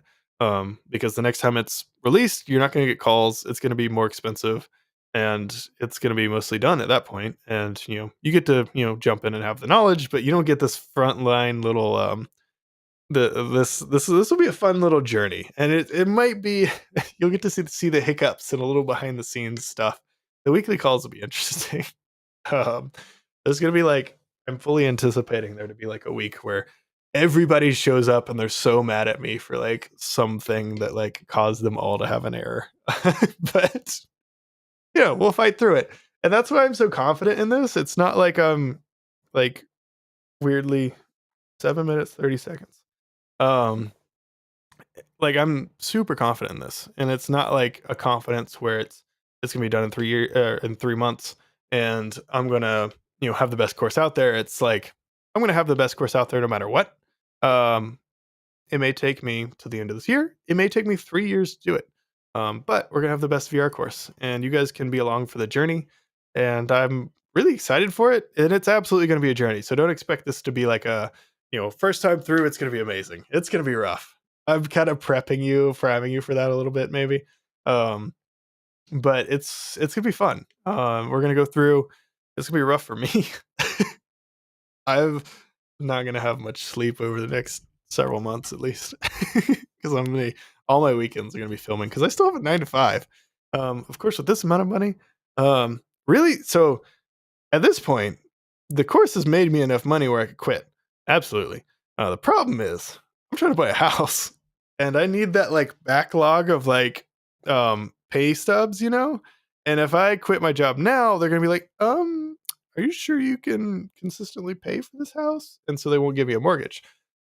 Because the next time it's released, you're not going to get calls. It's going to be more expensive, and it's going to be mostly done at that point. And you get to jump in and have the knowledge, but you don't get this frontline little this will be a fun little journey, and it might be you'll get to see the hiccups and a little behind the scenes stuff. The weekly calls will be interesting. um there's gonna be like, I'm fully anticipating there to be like a week where everybody shows up and they're so mad at me for like something that like caused them all to have an error. But we'll fight through it, and that's why I'm so confident in this. It's not like I'm like weirdly 7 minutes 30 seconds. um like I'm super confident in this, and it's not like a confidence where it's gonna be done in 3 years, in 3 months, and I'm gonna have the best course out there. It's like I'm gonna have the best course out there no matter what. um it may take me to the end of this year, it may take me 3 years to do it, but we're gonna have the best VR course, and you guys can be along for the journey, and I'm really excited for it, and it's absolutely gonna be a journey. So don't expect this to be like a first time through it's gonna be amazing. It's gonna be rough. I'm kind of priming you for that a little bit, maybe. Um, but it's gonna be fun. We're gonna go through. It's gonna be rough for me. I'm not gonna have much sleep over the next several months, at least, because all my weekends are gonna be filming, because I still have a 9 to 5. Of course, with this amount of money, really. So at this point, the course has made me enough money where I could quit. Absolutely. The problem is I'm trying to buy a house, and I need that like backlog of like pay stubs, And if I quit my job now, they're gonna be like, are you sure you can consistently pay for this house? And so they won't give me a mortgage.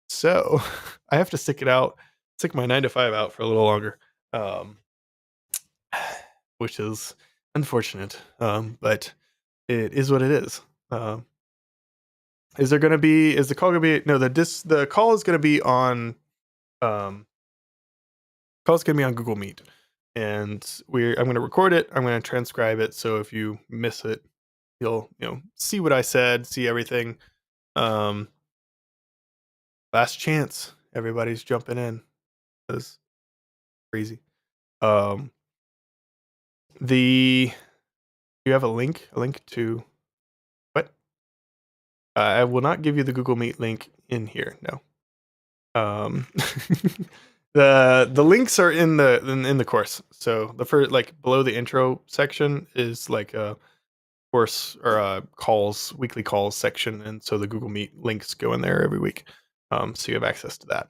So I have to stick my 9 to 5 out for a little longer. Um, which is unfortunate. But it is what it is. Is the call gonna be, no, the call is gonna be on, um, Google Meet, and I'm gonna record it, I'm gonna transcribe it, so if you miss it, you'll, see what I said, see everything. Um, Last chance, everybody's jumping in. That's crazy. Um, the You have a link to what? I will not give you the Google Meet link in here, no. Um, the links are in the course. So the first, like below the intro section, is like a course or a weekly calls section, and so the Google Meet links go in there every week. So you have access to that.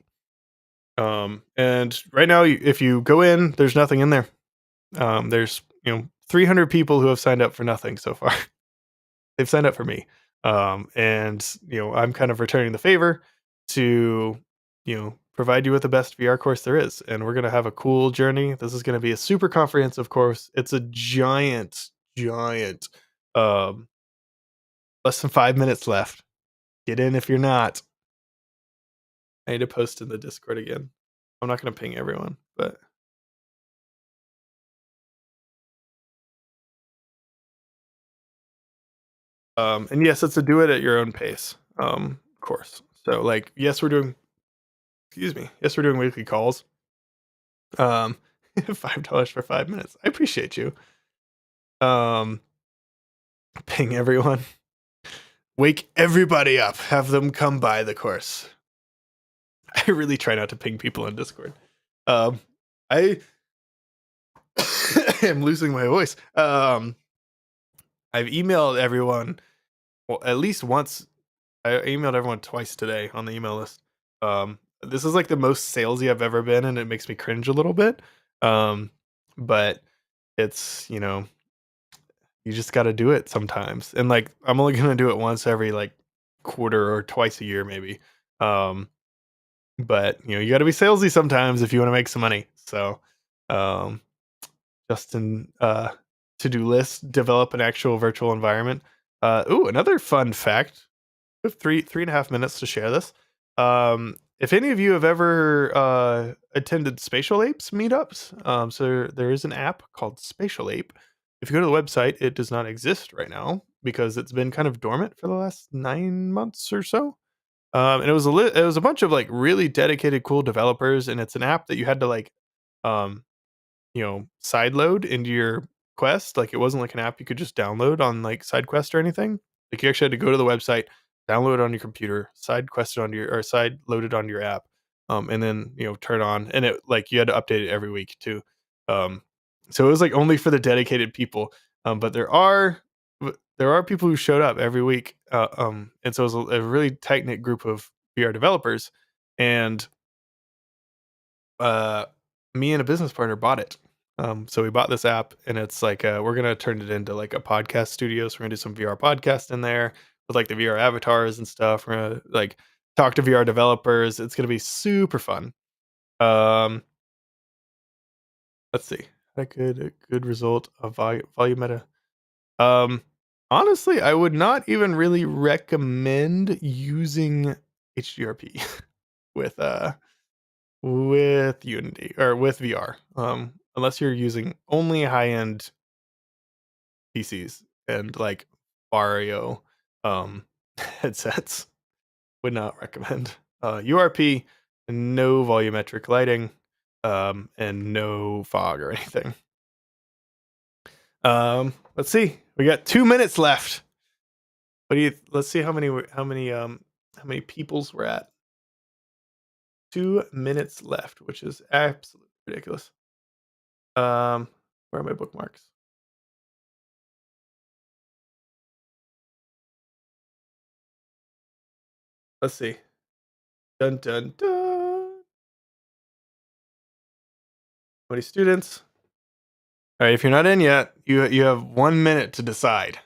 And right now, if you go in, there's nothing in there. There's 300 people who have signed up for nothing so far. They've signed up for me. And I'm kind of returning the favor. to, provide you with the best VR course there is. And we're going to have a cool journey. This is going to be a super comprehensive course. It's a giant, um, less than 5 minutes left. Get in if you're not. I need to post in the Discord again. I'm not going to ping everyone, but and yes, it's a do it at your own pace course. So like, yes, we're doing, excuse me, yes, we're doing weekly calls. Um, $5 for 5 minutes. I appreciate you. Um, ping everyone. Wake everybody up. Have them come by the course. I really try not to ping people in Discord. I am losing my voice. I've emailed everyone. Well, at least once. I emailed everyone twice today on the email list. This is like the most salesy I've ever been, and it makes me cringe a little bit. But it's, you just got to do it sometimes. And like, I'm only going to do it once every like quarter or twice a year, maybe. But you got to be salesy sometimes if you want to make some money. So, um, Justin, to-do list, develop an actual virtual environment. Another fun fact. We have 3.5 minutes to share this. If any of you have ever attended Spatial Apes meetups, so there is an app called Spatial Ape. If you go to the website, it does not exist right now because it's been kind of dormant for the last 9 months or so. And it was a bunch of like really dedicated, cool developers, and it's an app that you had to like, um, side load into your Quest. Like it wasn't like an app you could just download on like SideQuest or anything. Like you actually had to go to the website, download it on your computer, side quest it on your or side load it onto your app, and then turn on. And it like you had to update it every week too. Um, so it was like only for the dedicated people. But there are people who showed up every week, and so it was a really tight knit group of VR developers, and uh, me and a business partner bought it. So we bought this app, and it's like we're gonna turn it into like a podcast studio. So we're gonna do some VR podcast in there with like the VR avatars and stuff. We're gonna like talk to VR developers. It's gonna be super fun. Um, let's see. A good result of volume meta. Um, honestly, I would not even really recommend using HDRP with with Unity or with VR. Unless you're using only high-end PCs and like Vario headsets. Would not recommend. URP, no volumetric lighting, and no fog or anything. Let's see. We got 2 minutes left. Let's see how many peoples we're at. 2 minutes left, which is absolutely ridiculous. Where are my bookmarks? Let's see. Dun dun dun. How many students? All right, if you're not in yet, you have 1 minute to decide.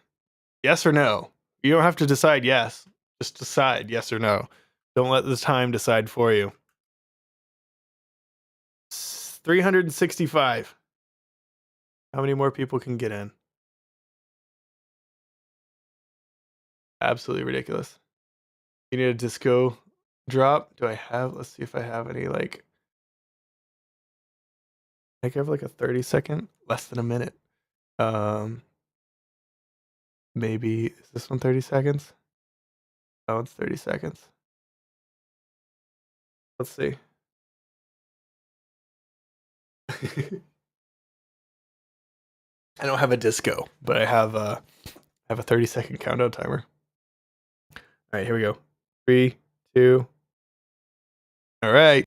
Yes or no. You don't have to decide yes. Just decide yes or no. Don't let the time decide for you. 365. How many more people can get in? Absolutely ridiculous. You need a disco drop? Do I have? Let's see if I have any like. I think I have like a 30-second, less than a minute. Maybe is this one 30 seconds? Oh, it's 30 seconds. Let's see. I don't have a disco, but I have a 30-second countdown timer. All right, here we go. 3, 2. All right.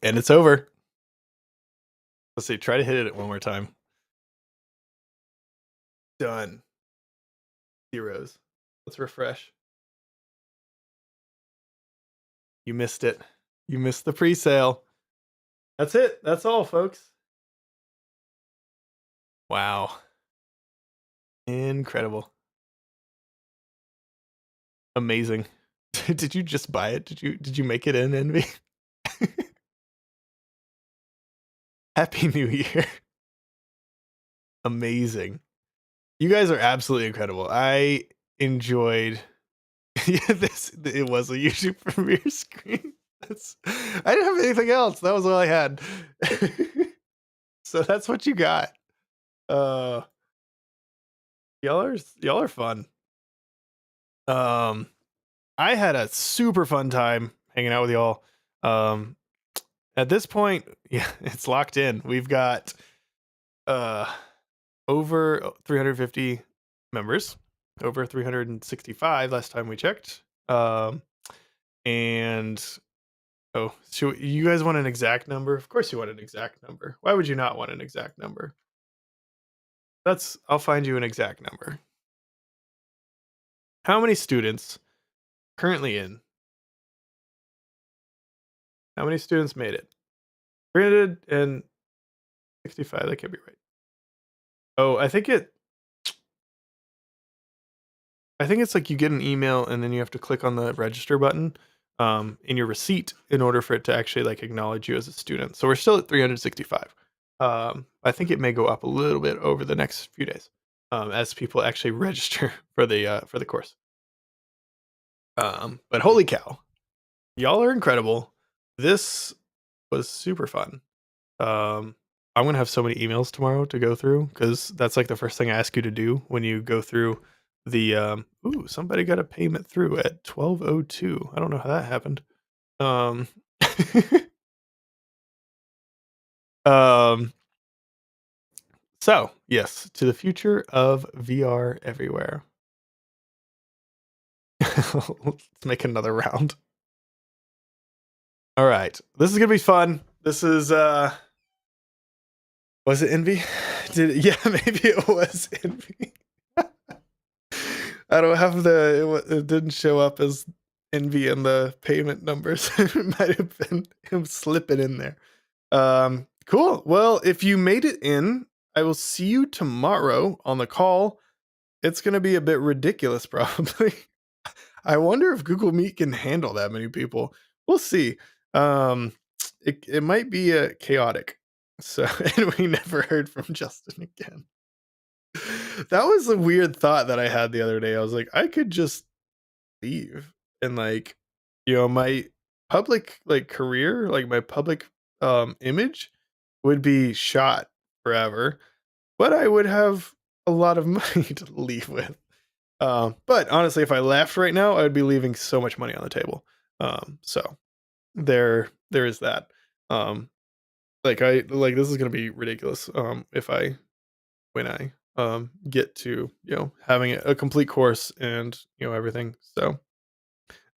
And it's over. Let's see. Try to hit it one more time. Done. Zeros. Let's refresh. You missed it. You missed the pre-sale. That's it. That's all, folks. Wow. Incredible. Amazing. Did you just buy it? Did you make it in Envy? Happy New Year. Amazing. You guys are absolutely incredible. I enjoyed yeah, this it was a YouTube premiere screen. I didn't have anything else. That was all I had. So that's what you got. Uh y'all are fun. Um I had a super fun time hanging out with y'all. Um at this point, yeah, it's locked in. We've got uh over 350 members, over 365 last time we checked. And oh, so you guys want an exact number? Of course you want an exact number. Why would you not want an exact number? I'll find you an exact number. How many students currently in? How many students made it? 365. That can't be right. Oh, I think it's like you get an email and then you have to click on the register button in your receipt in order for it to actually like acknowledge you as a student. So we're still at 365. I think it may go up a little bit over the next few days as people actually register for the course. But holy cow, y'all are incredible. This was super fun. I'm gonna have so many emails tomorrow to go through because that's like the first thing I ask you to do when you go through the ooh, somebody got a payment through at 12:02. I don't know how that happened. Um um so yes, to the future of VR everywhere. Let's make another round. All right. This is gonna be fun. This is was it Envy? Yeah, maybe it was Envy. I don't have it didn't show up as Envy in the payment numbers. It might have been him slipping in there. Cool. Well, if you made it in, I will see you tomorrow on the call. It's gonna be a bit ridiculous, probably. I wonder if Google Meet can handle that many people. We'll see. Um, it might be chaotic. So, and we never heard from Justin again. That was a weird thought that I had the other day. I was like, I could just leave and like, my public like career, like my public image would be shot forever, but I would have a lot of money to leave with. But honestly, if I left right now, I would be leaving so much money on the table. So there is that. Um, like this is gonna be ridiculous. If I when I get to having a complete course and everything, so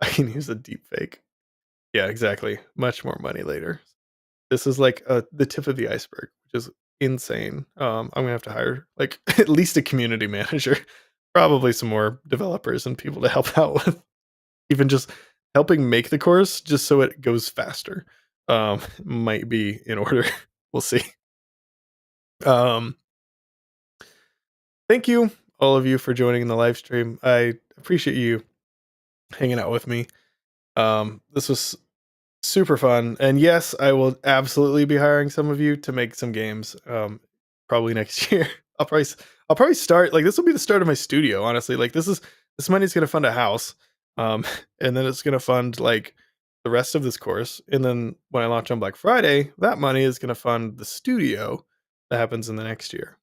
I can use a deep fake. Yeah, exactly. Much more money later. This is like the tip of the iceberg, which is insane. I'm gonna have to hire like at least a community manager, probably some more developers and people to help out with even just helping make the course just so it goes faster. Might be in order. We'll see. Um, Thank you all of you for joining in the live stream. I appreciate you hanging out with me. This was super fun. And yes, I will absolutely be hiring some of you to make some games. Probably next year. I'll probably start like this will be the start of my studio, honestly. Like this money's gonna fund a house. Um, and then it's gonna fund like the rest of this course. And then when I launch on Black Friday, that money is gonna fund the studio that happens in the next year.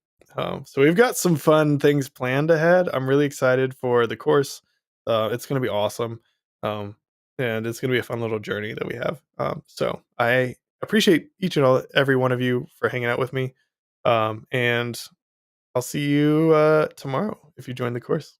So we've got some fun things planned ahead. I'm really excited for the course. It's gonna be awesome. Um, and it's going to be a fun little journey that we have. So I appreciate each and every one of you for hanging out with me. And I'll see you tomorrow if you join the course.